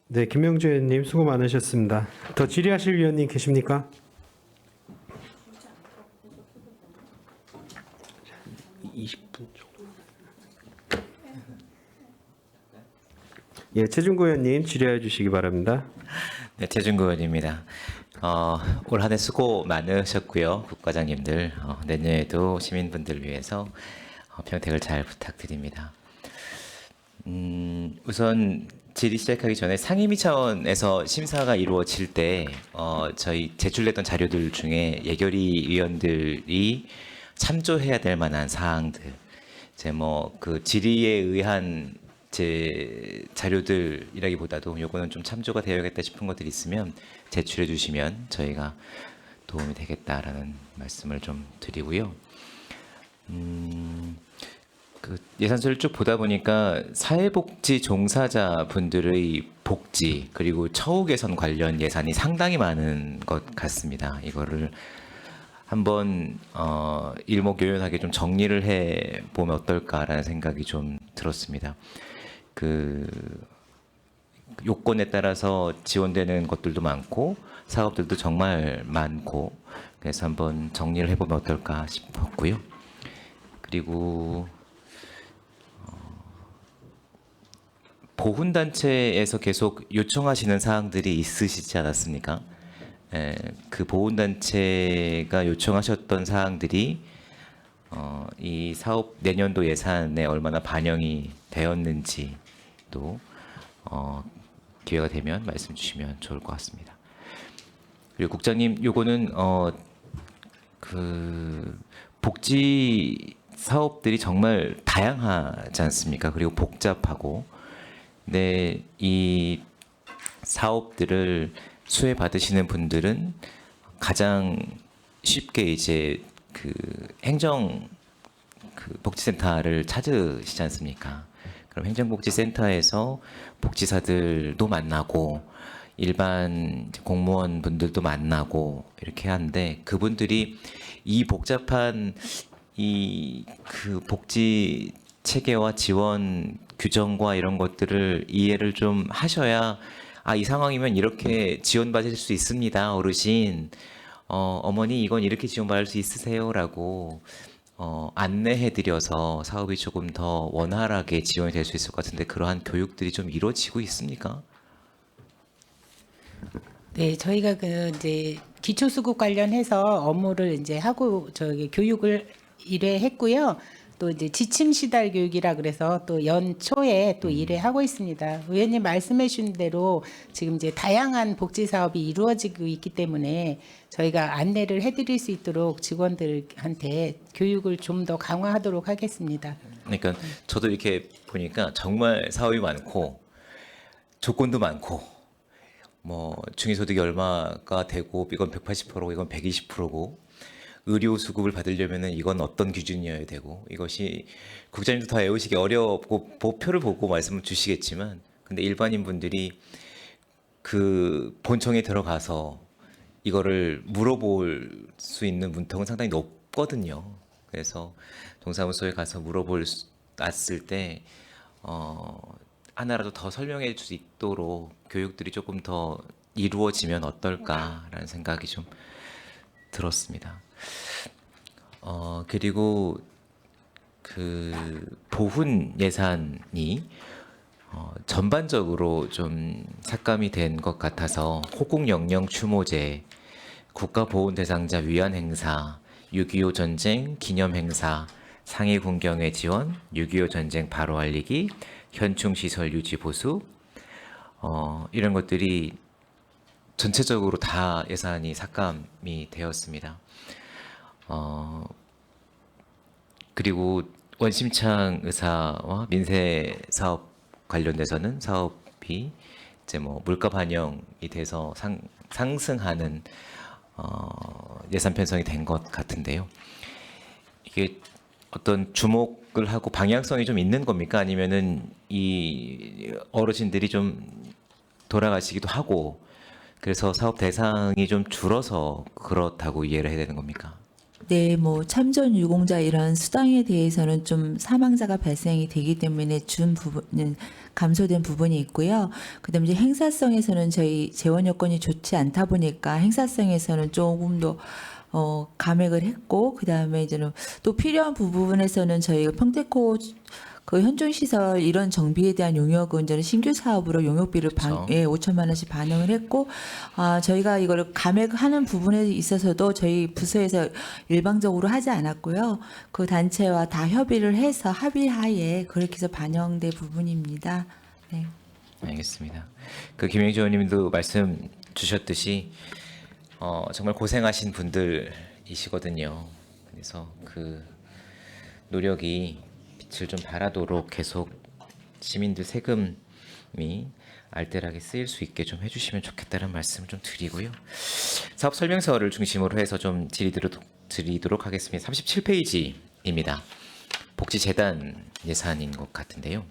네, 김명주 의원님 수고 많으셨습니다. 더 질의하실 위원님 계십니까? 예, 최준구 의원님 질의해 주시기 바랍니다. 네, 최준구 의원입니다. 올 한 해 수고 많으셨고요. 국과장님들 내년에도 시민분들 위해서 평택을 잘 부탁드립니다. 우선 질의 시작하기 전에 상임위 차원에서 심사가 이루어질 때 저희 제출됐던 자료들 중에 예결위 위원들이 참조해야 될 만한 사항들, 이제 뭐 그 질의에 의한 제 자료들이라기보다도 요거는 좀 참조가 되어야겠다 싶은 것들이 있으면 제출해 주시면 저희가 도움이 되겠다라는 말씀을 좀 드리고요. 그 예산서를 쭉 보다 보니까 사회복지 종사자 분들의 복지 그리고 처우 개선 관련 예산이 상당히 많은 것 같습니다. 이거를 한번 일목요연하게 좀 정리를 해 보면 어떨까라는 생각이 좀 들었습니다. 그 요건에 따라서 지원되는 것들도 많고 사업들도 정말 많고 그래서 한번 정리를 해보면 어떨까 싶었고요. 그리고 보훈단체에서 계속 요청하시는 사항들이 있으시지 않았습니까? 그 보훈단체가 요청하셨던 사항들이 이 사업 내년도 예산에 얼마나 반영이 되었는지도 기회가 되면 말씀 주시면 좋을 것 같습니다. 그리고 국장님, 요거는 그 복지 사업들이 정말 다양하지 않습니까? 그리고 복잡하고, 근데 이 사업들을 수혜 받으시는 분들은 가장 쉽게 이제 그 행정 그 복지센터를 찾으시지 않습니까? 그럼 행정복지센터에서 복지사들도 만나고 일반 공무원 분들도 만나고 이렇게 하는데, 그분들이 이 복잡한 이 그 복지 체계와 지원 규정과 이런 것들을 이해를 좀 하셔야, 아, 이 상황이면 이렇게 지원받을 수 있습니다, 어르신. 어머니 이건 이렇게 지원받을 수 있으세요라고 안내해드려서 사업이 조금 더 원활하게 지원이 될 수 있을 것 같은데, 그러한 교육들이 좀 이루어지고 있습니까? 네, 저희가 그 이제 기초수급 관련해서 업무를 이제 하고 저기 교육을 1회 했고요. 또 이제 지침 시달 교육이라 그래서 또 연초에 또 1회 하고 있습니다. 의원님 말씀해 주신 대로 지금 이제 다양한 복지 사업이 이루어지고 있기 때문에 저희가 안내를 해드릴 수 있도록 직원들한테 교육을 좀 더 강화하도록 하겠습니다. 그러니까 저도 이렇게 보니까 정말 사업이 많고 조건도 많고, 뭐 중위소득이 얼마가 되고 이건 180%고 이건 120%고, 의료 수급을 받으려면은 이건 어떤 기준이어야 되고, 이것이 국장님도 다 외우시기 어렵고 보표를 보고 말씀을 주시겠지만, 근데 일반인 분들이 그 본청에 들어가서 이거를 물어볼 수 있는 문턱은 상당히 높거든요. 그래서 동사무소에 가서 물어봤을 때 하나라도 더 설명해 줄 수 있도록 교육들이 조금 더 이루어지면 어떨까라는 생각이 좀 들었습니다. 그리고 그 보훈 예산이 전반적으로 좀 삭감이 된 것 같아서, 호국영령 추모제, 국가보훈 대상자 위안 행사, 6.25 전쟁 기념 행사, 상해 군경의 지원, 6.25 전쟁 바로 알리기, 현충 시설 유지 보수, 이런 것들이 전체적으로 다 예산이 삭감이 되었습니다. 그리고 원심창 의사와 민세 사업 관련돼서는 사업이 이제 뭐 물가 반영이 돼서 상승하는 예산 편성이 된 것 같은데요. 이게 어떤 주목을 하고 방향성이 좀 있는 겁니까? 아니면은 이 어르신들이 좀 돌아가시기도 하고 그래서 사업 대상이 좀 줄어서 그렇다고 이해를 해야 되는 겁니까? 네, 뭐 참전 유공자 이런 수당에 대해서는 좀 사망자가 발생이 되기 때문에 준 부분은 감소된 부분이 있고요. 그다음에 이제 행사성에서는 저희 재원 여건이 좋지 않다 보니까 행사성에서는 조금 더 감액을 했고, 그다음에 이제는 또 필요한 부분에서는 저희가 평택호 그 현존시설 이런 정비에 대한 용역은 저는 신규 사업으로 용역비를 5천만 원씩 반영을 했고, 저희가 이거를 감액하는 부분에 있어서도 저희 부서에서 일방적으로 하지 않았고요. 그 단체와 다 협의를 해서 합의하에 그렇게 해서 반영된 부분입니다. 네. 알겠습니다. 그 김영주 의원님도 말씀 주셨듯이 정말 고생하신 분들이시거든요. 그래서 그 노력이 빛을 좀 발하도록 계속 시민들 세금이 알뜰하게 쓰일 수 있게 좀 해주시면 좋겠다는 말씀을 좀 드리고요. 사업 설명서를 중심으로 해서 좀 드리도록 하겠습니다. 37페이지입니다. 복지재단 예산인 것 같은데요.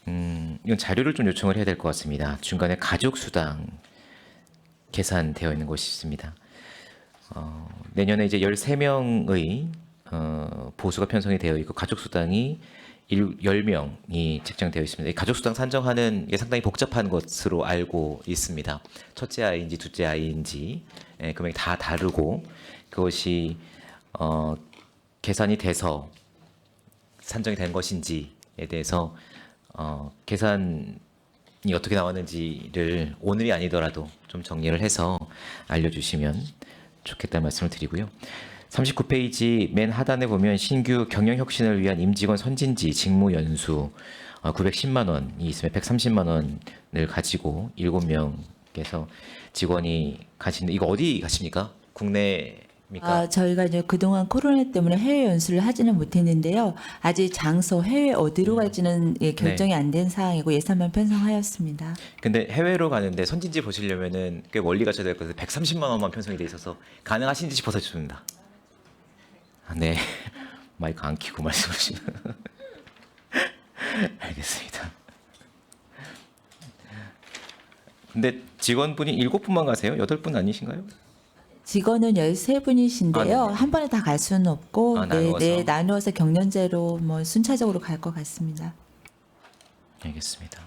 이건 자료를 좀 요청을 해야 될 것 같습니다. 중간에 가족수당 계산되어 있는 것이 있습니다. 내년에 이제 13명의 보수가 편성이 되어 있고 가족수당이 10명이 책정되어 있습니다. 이 가족수당 산정하는 게 상당히 복잡한 것으로 알고 있습니다. 첫째 아이인지 둘째 아이인지 금액이 다 다르고, 그것이 계산이 돼서 산정이 된 것인지에 대해서 계산이 어떻게 나왔는지를 오늘이 아니더라도 좀 정리를 해서 알려주시면 좋겠다는 말씀을 드리고요. 39페이지 맨 하단에 보면 신규 경영 혁신을 위한 임직원 선진지 직무 연수 910만 원이 있으면 130만 원을 가지고 7명께서 직원이 가시는데 이거 어디 가십니까? 국내입니까? 저희가 이제 그동안 코로나 때문에 해외 연수를 하지는 못했는데요. 아직 장소 해외 어디로 갈지는 결정이 안 된 사항이고 예산만 편성하였습니다. 근데 해외로 가는데 선진지 보시려면은 꽤 멀리 가셔야 될 것같아요 130만 원만 편성이 돼 있어서 가능하신지 싶어서 줍니다. 네. 마이크 안 켜고 말씀하시면 알겠습니다. 근데 직원분이 7분만 가세요? 8분 아니신가요? 직원은 13분이신데요. 네. 한 번에 다 갈 수는 없고 나누어서? 나누어서 경련제로 뭐 순차적으로 갈 것 같습니다. 알겠습니다.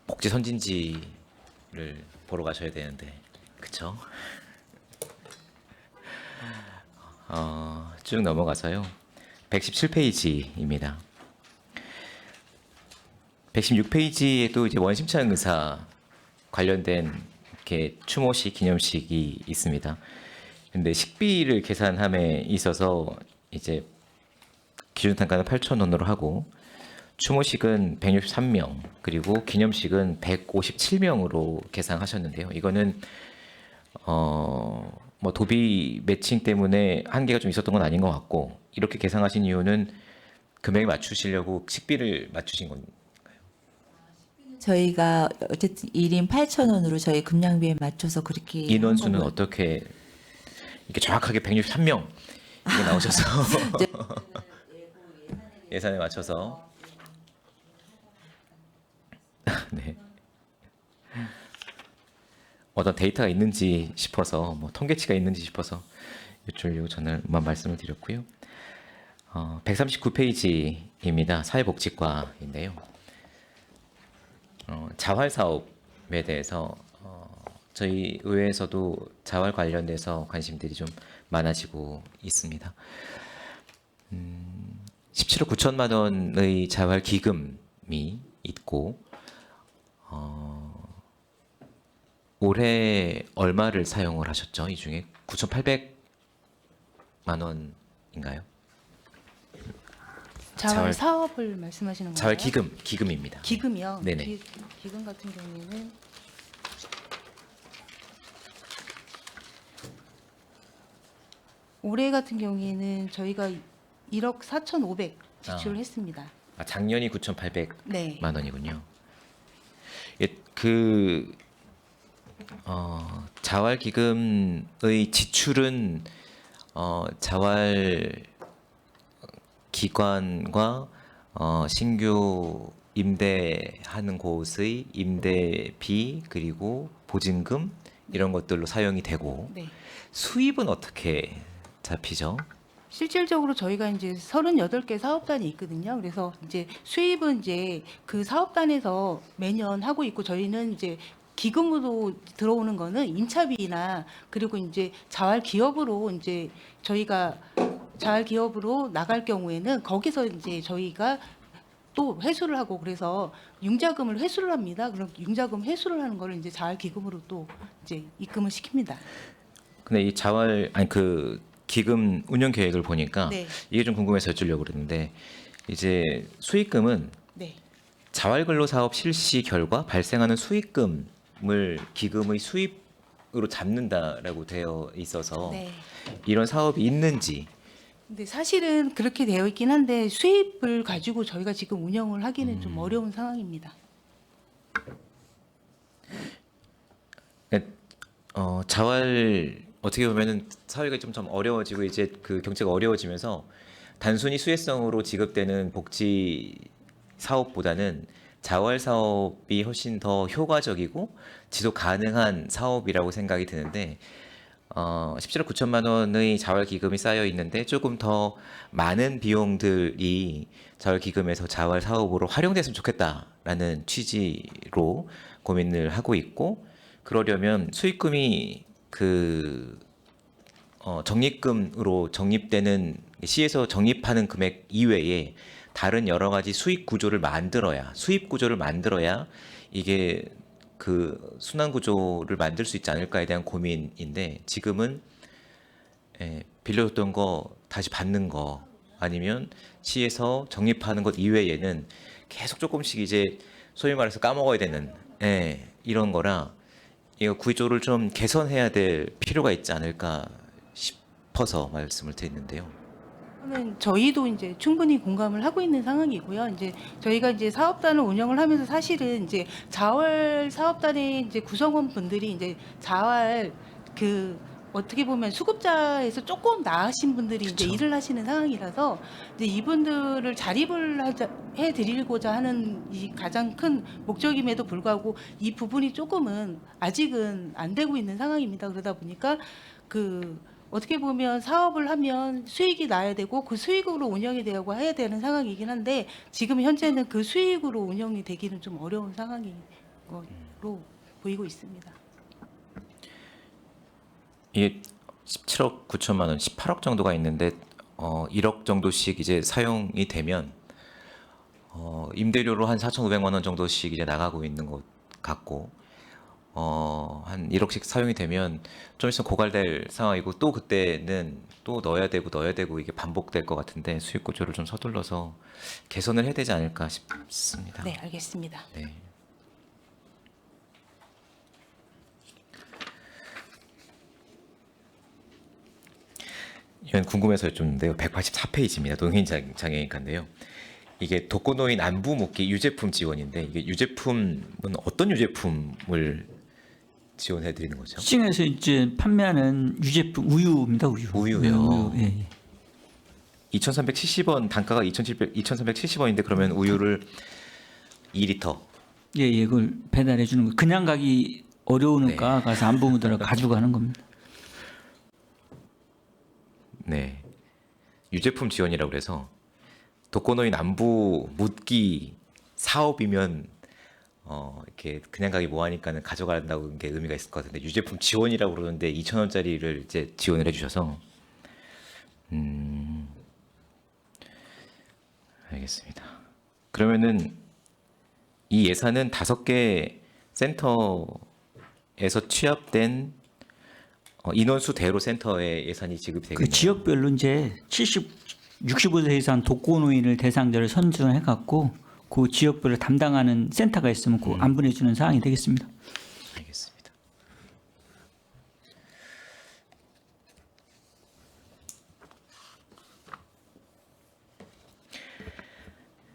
복지 선진지를 보러 가셔야 되는데, 그쵸? 쭉 넘어가서요. 117페이지입니다. 116페이지에도 이제 원심찬 의사 관련된 이렇게 추모식, 기념식이 있습니다. 근데 식비를 계산함에 있어서 이제 기준 단가는 8,000원으로 하고 추모식은 163명 그리고 기념식은 157명으로 계산하셨는데요. 이거는 뭐 도비 매칭 때문에 한계가 좀 있었던 건 아닌 것 같고 이렇게 계산하신 이유는 금액 맞추시려고 식비를 맞추신 건가요? 저희가 어쨌든 1인 8,000원으로 저희 금량비에 맞춰서 그렇게 인원수는 한 거고요. 어떻게 이렇게 정확하게 163명 이게 나오셔서 예산에 맞춰서 네. 어떤 데이터가 있는지 싶어서 뭐 통계치가 있는지 싶어서 여쭈려고 전화만 말씀을 드렸고요. 139페이지입니다. 사회복지과인데요. 자활 사업에 대해서 저희 의회에서도 자활 관련돼서 관심들이 좀 많아지고 있습니다. 17억 9천만 원의 자활 기금이 있고 올해 얼마를 사용을 하셨죠? 이 중에 9,800만 원인가요? 자활 사업을 말씀하시는 건가요? 자활 기금입니다. 기금이요? 네네. 기금 같은 경우에는 올해 같은 경우에는 저희가 1억 4,500 지출을 했습니다. 작년이 9,800만 네. 원이군요. 자활 기금의 지출은 자활 기관과 신규 임대하는 곳의 임대비 그리고 보증금 이런 것들로 사용이 되고 네. 수입은 어떻게 잡히죠? 실질적으로 저희가 이제 38개 사업단이 있거든요. 그래서 이제 수입은 이제 그 사업단에서 매년 하고 있고 저희는 이제 기금으로 들어오는 거는 임차비나 그리고 이제 자활 기업으로 이제 저희가 자활 기업으로 나갈 경우에는 거기서 이제 저희가 또 회수를 하고 그래서 융자금을 회수를 합니다. 그럼 융자금 회수를 하는 거를 이제 자활 기금으로 또 이제 입금을 시킵니다. 근데 이 그 기금 운영 계획을 보니까 네. 이게 좀 궁금해서 여쭈려고 그랬는데 이제 수익금은 네. 자활근로 사업 실시 결과 발생하는 수익금을 기금의 수입으로 잡는다라고 되어 있어서 네. 이런 사업이 있는지 근데 사실은 그렇게 되어 있긴 한데 수입을 가지고 저희가 지금 운영을 하기는 좀 어려운 상황입니다. 자활 어떻게 보면은 사회가 좀 어려워지고 이제 그 경제가 어려워지면서 단순히 수혜성으로 지급되는 복지 사업보다는 자활 사업이 훨씬 더 효과적이고 지속 가능한 사업이라고 생각이 드는데 17억 9천만 원의 자활 기금이 쌓여 있는데 조금 더 많은 비용들이 자활 기금에서 자활 사업으로 활용됐으면 좋겠다라는 취지로 고민을 하고 있고 그러려면 수익금이 적립금으로 적립되는 시에서 적립하는 금액 이외에 다른 여러 가지 수익 구조를 만들어야 이게 그 순환 구조를 만들 수 있지 않을까에 대한 고민인데 지금은 빌려줬던 거 다시 받는 거 아니면 시에서 적립하는 것 이외에는 계속 조금씩 이제 소위 말해서 까먹어야 되는 이런 거라 이거 구조를 좀 개선해야 될 필요가 있지 않을까 싶어서 말씀을 드리는데요. 저희도 이제 충분히 공감을 하고 있는 상황이고요. 이제 저희가 이제 사업단을 운영을 하면서 사실은 이제 자활 사업단의 이제 구성원 분들이 이제 자활 그 어떻게 보면 수급자에서 조금 나으신 분들이 이제 일을 하시는 상황이라서 이제 이분들을 자립을 해드리고자 하는 이 가장 큰 목적임에도 불구하고 이 부분이 조금은 아직은 안 되고 있는 상황입니다. 그러다 보니까 그 어떻게 보면 사업을 하면 수익이 나야 되고 그 수익으로 운영이 되고 해야 되는 상황이긴 한데 지금 현재는 그 수익으로 운영이 되기는 좀 어려운 상황인 것으로 보이고 있습니다. 이게 17억 9천만 원, 18억 정도가 있는데 1억 정도씩 이제 사용이 되면 임대료로 한 4,500만 원 정도씩 이제 나가고 있는 것 같고 한 1억씩 사용이 되면 좀 있으면 고갈될 상황이고 또 그때는 또 넣어야 되고 이게 반복될 것 같은데 수익 구조를 좀 서둘러서 개선을 해야 되지 않을까 싶습니다. 네, 알겠습니다. 네. 이건 궁금해서 여쭙는데요. 184페이지입니다. 노인 장애인인데요. 이게 독거노인 안부 묻기 유제품 지원인데 이게 유제품은 어떤 유제품을 지원해 드리는 거죠? 시중에서 이제 판매하는 유제품 우유입니다. 우유요. 예. 2,370원 단가가 2,370원인데 그러면 우유를 2리터. 예, 그걸 배달해 주는 거. 그냥 가기 어려우니까 가서 안부문들어 가져가는 겁니다. 네. 유제품 지원이라고 그래서 독거노인 안부 묻기 사업이면 이렇게 그냥 가기 뭐하니까는 가져간다고 게 의미가 있을 것 같은데 유제품 지원이라고 그러는데 2,000원짜리를 이제 지원을 해주셔서 알겠습니다. 그러면은 이 예산은 5개 센터에서 취합된 인원수대로 센터의 예산이 지급이 되겠네요. 그 지역별로 이제 65세 이상 독거노인을 대상자를 선정해 갖고 그 지역별로 담당하는 센터가 있으면 그 안분해 주는 사항이 되겠습니다. 알겠습니다.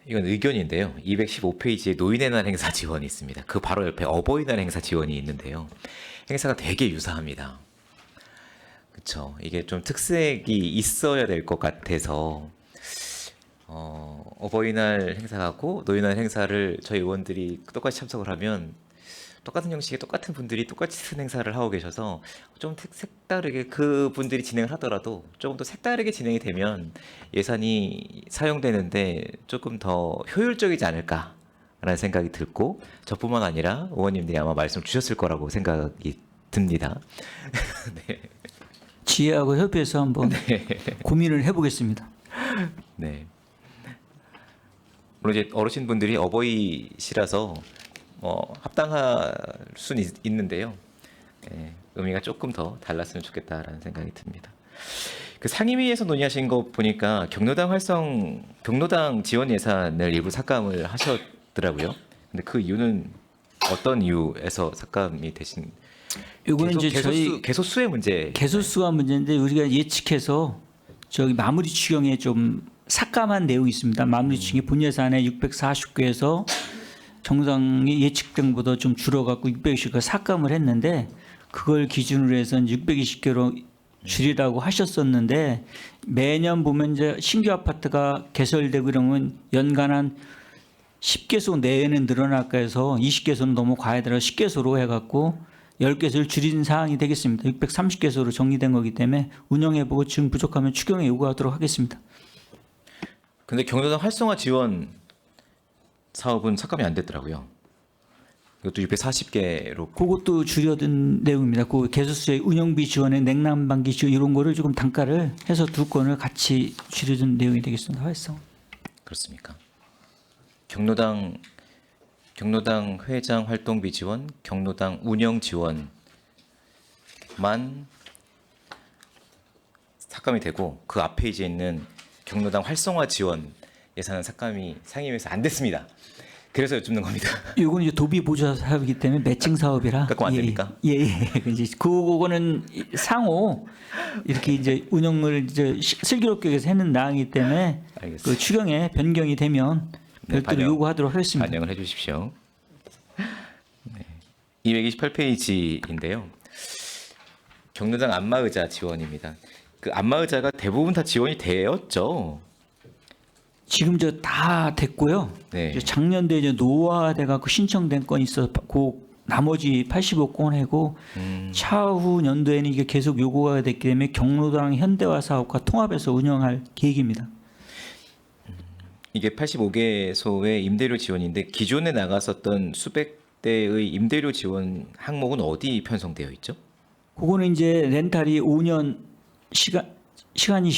이건 의견인데요. 215페이지에 노인의 날 행사 지원이 있습니다. 그 바로 옆에 어버이날 행사 지원이 있는데요. 행사가 되게 유사합니다. 그렇죠. 이게 좀 특색이 있어야 될 것 같아서 어버이날 행사하고 노인날 행사를 저희 의원들이 똑같이 참석을 하면 똑같은 형식의 똑같은 분들이 똑같은 행사를 하고 계셔서 좀 색다르게 그 분들이 진행을 하더라도 조금 더 색다르게 진행이 되면 예산이 사용되는데 조금 더 효율적이지 않을까라는 생각이 들고 저뿐만 아니라 의원님들이 아마 말씀을 주셨을 거라고 생각이 듭니다. 네. 지혜하고 협의해서 한번 고민을 해보겠습니다. 네. 물론 이제 어르신분들이 어버이시라서 합당할 수는 있는데요. 의미가 조금 더 달랐으면 좋겠다라는 생각이 듭니다. 그 상임위에서 논의하신 거 보니까 경로당 지원 예산을 일부 삭감을 하셨더라고요. 근데 그 이유는 어떤 이유에서 삭감이 되신? 이거는 이제 저희 개소수의 문제. 개소수가 문제인데 우리가 예측해서 저기 마무리 추경에 좀 삭감한 내용이 있습니다. 마무리 추경이 본 예산에 640개에서 정상이 예측된 것보다 좀 줄어갖고 620개 삭감을 했는데 그걸 기준으로 해서 620개로 줄이라고 하셨었는데 매년 보면 이제 신규 아파트가 개설되고 이러면 연간 한 10개소 내에는 늘어날까 해서 20개소는 너무 과야 되라 10개소로 해갖고 10개소를 줄인 사항이 되겠습니다. 630개소로 정리된 거기 때문에 운영해보고 지금 부족하면 추경에 요구하도록 하겠습니다. 근데 경로당 활성화 지원 사업은 삭감이 안 됐더라고요. 이것도 640개로. 그것도 줄여든 내용입니다. 그 개소수의 운영비 지원에 냉난방기 지원 이런 거를 조금 단가를 해서 두 건을 같이 줄여준 내용이 되겠습니다. 활성. 그렇습니까? 경로당 경로당 회장 활동비 지원, 경로당 운영 지원만 삭감이 되고 그 앞 페이지에 있는 경로당 활성화 지원 예산은 삭감이 상임위에서 안 됐습니다. 그래서 여쭙는 겁니다. 이건 이제 도비 보조 사업이기 때문에 매칭 사업이라. 그거 안 됩니까? 예. 이제 그거는 상호 이렇게 이제 운영을 이제 슬기롭게 해서 했는 나이기 때문에 알겠습니다. 그 추경에 변경이 되면 네, 별도로 요구하도록 하겠습니다. 반영을 해주십시오. 네. 228페이지인데요. 경로당 안마의자 지원입니다. 그 안마의자가 대부분 다 지원이 되었죠. 지금 저 다 됐고요. 네. 이제 작년도에 이제 노화돼 갖고 신청된 건이 있어서 그 나머지 85건 하고 차후 연도에는 이게 계속 요구가 됐기 때문에 경로당 현대화 사업과 통합해서 운영할 계획입니다. 이게 85개소의 임대료 지원인데 기존에 나갔었던 수백 대의 임대료 지원 항목은 어디 편성되어 있죠? 그거는 이제 렌탈이 5년 시간이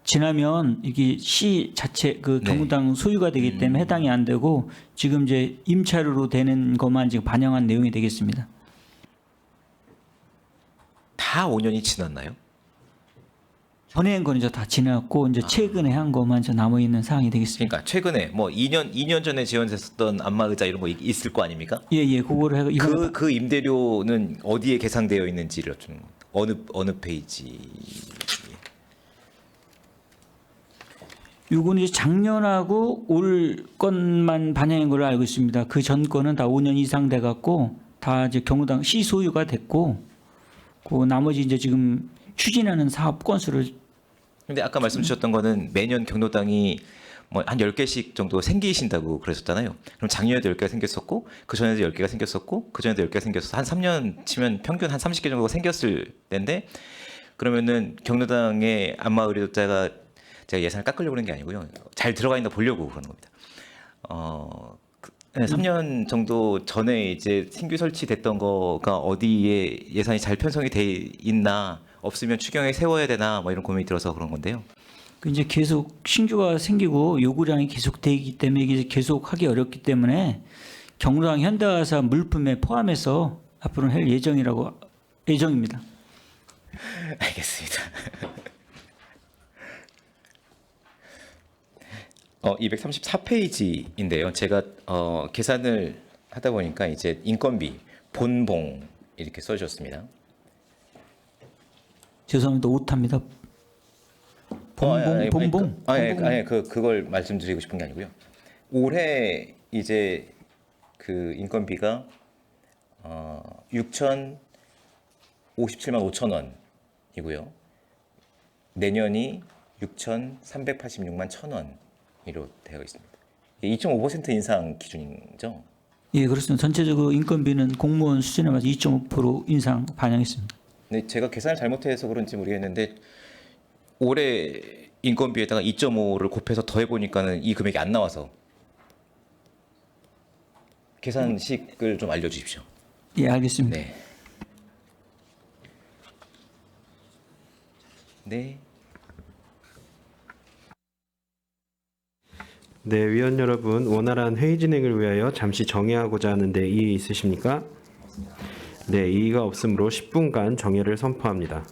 지나면 이게 시 자체 그 네. 경로당 소유가 되기 때문에 해당이 안 되고 지금 이제 임차료로 되는 것만 지금 반영한 내용이 되겠습니다. 다 5년이 지났나요? 전에 한 거는 이제 다 지났고 이제 최근에 한 것만 저 남아 있는 사항이 되겠습니다. 그러니까 최근에 뭐 2년 전에 지원됐었던 안마의자 이런 거 있을 거 아닙니까? 예, 그거를 해가 이번 그 임대료는 어디에 계상되어 있는지를 여쭙는 겁니다. 어느 페이지? 요거는 이제 작년하고 올 건만 반영인 걸로 알고 있습니다. 그 전 거는 다 5년 이상 돼 갖고 다 이제 경로당 시 소유가 됐고 그 나머지 이제 지금 추진하는 사업 건수를 근데 아까 말씀 주셨던 거는 매년 경로당이 뭐 한 10개씩 정도 생기신다고 그러셨잖아요. 그럼 작년에도 10개가 생겼었고 그 전에도 10개가 생겼었고 그 전에도 10개가 생겼어. 한 3년 치면 평균 한 30개 정도가 생겼을 텐데 그러면은 경로당의 안마의료자가 제가 예산을 깎으려고 그런 게 아니고요. 잘 들어가 있나 보려고 그러는 겁니다. 3년 정도 전에 이제 신규 설치됐던 거가 어디에 예산이 잘 편성이 돼 있나 없으면 추경에 세워야 되나 뭐 이런 고민이 들어서 그런 건데요. 그 이제 계속 신규가 생기고 요구량이 계속 되기 때문에 이게 계속 하기 어렵기 때문에 경로당 현대화사 물품에 포함해서 앞으로는 할 예정입니다. 알겠습니다. 234페이지인데요. 제가 계산을 하다 보니까 이제 인건비, 본봉 이렇게 써주셨습니다. 죄송합니다. 오타입니다. 본봉. 그걸 말씀드리고 싶은 게 아니고요. 올해 이제 그 인건비가 6,057만 5천 원이고요. 내년이 6,386만 1천 원으로 되어 있습니다. 2.5% 인상 기준이죠? 예, 그렇습니다. 전체적으로 인건비는 공무원 수준에 맞춰 2.5% 인상 반영했습니다. 네, 제가 계산을 잘못해서 그런지 모르겠는데 올해 인건비에다가 2.5를 곱해서 더해보니까는 이 금액이 안 나와서 계산식을 좀 알려주십시오. 예, 알겠습니다. 네. 네. 네, 위원 여러분, 원활한 회의 진행을 위하여 잠시 정회하고자 하는데 이의 있으십니까? 네, 이의가 없으므로 10분간 정회를 선포합니다.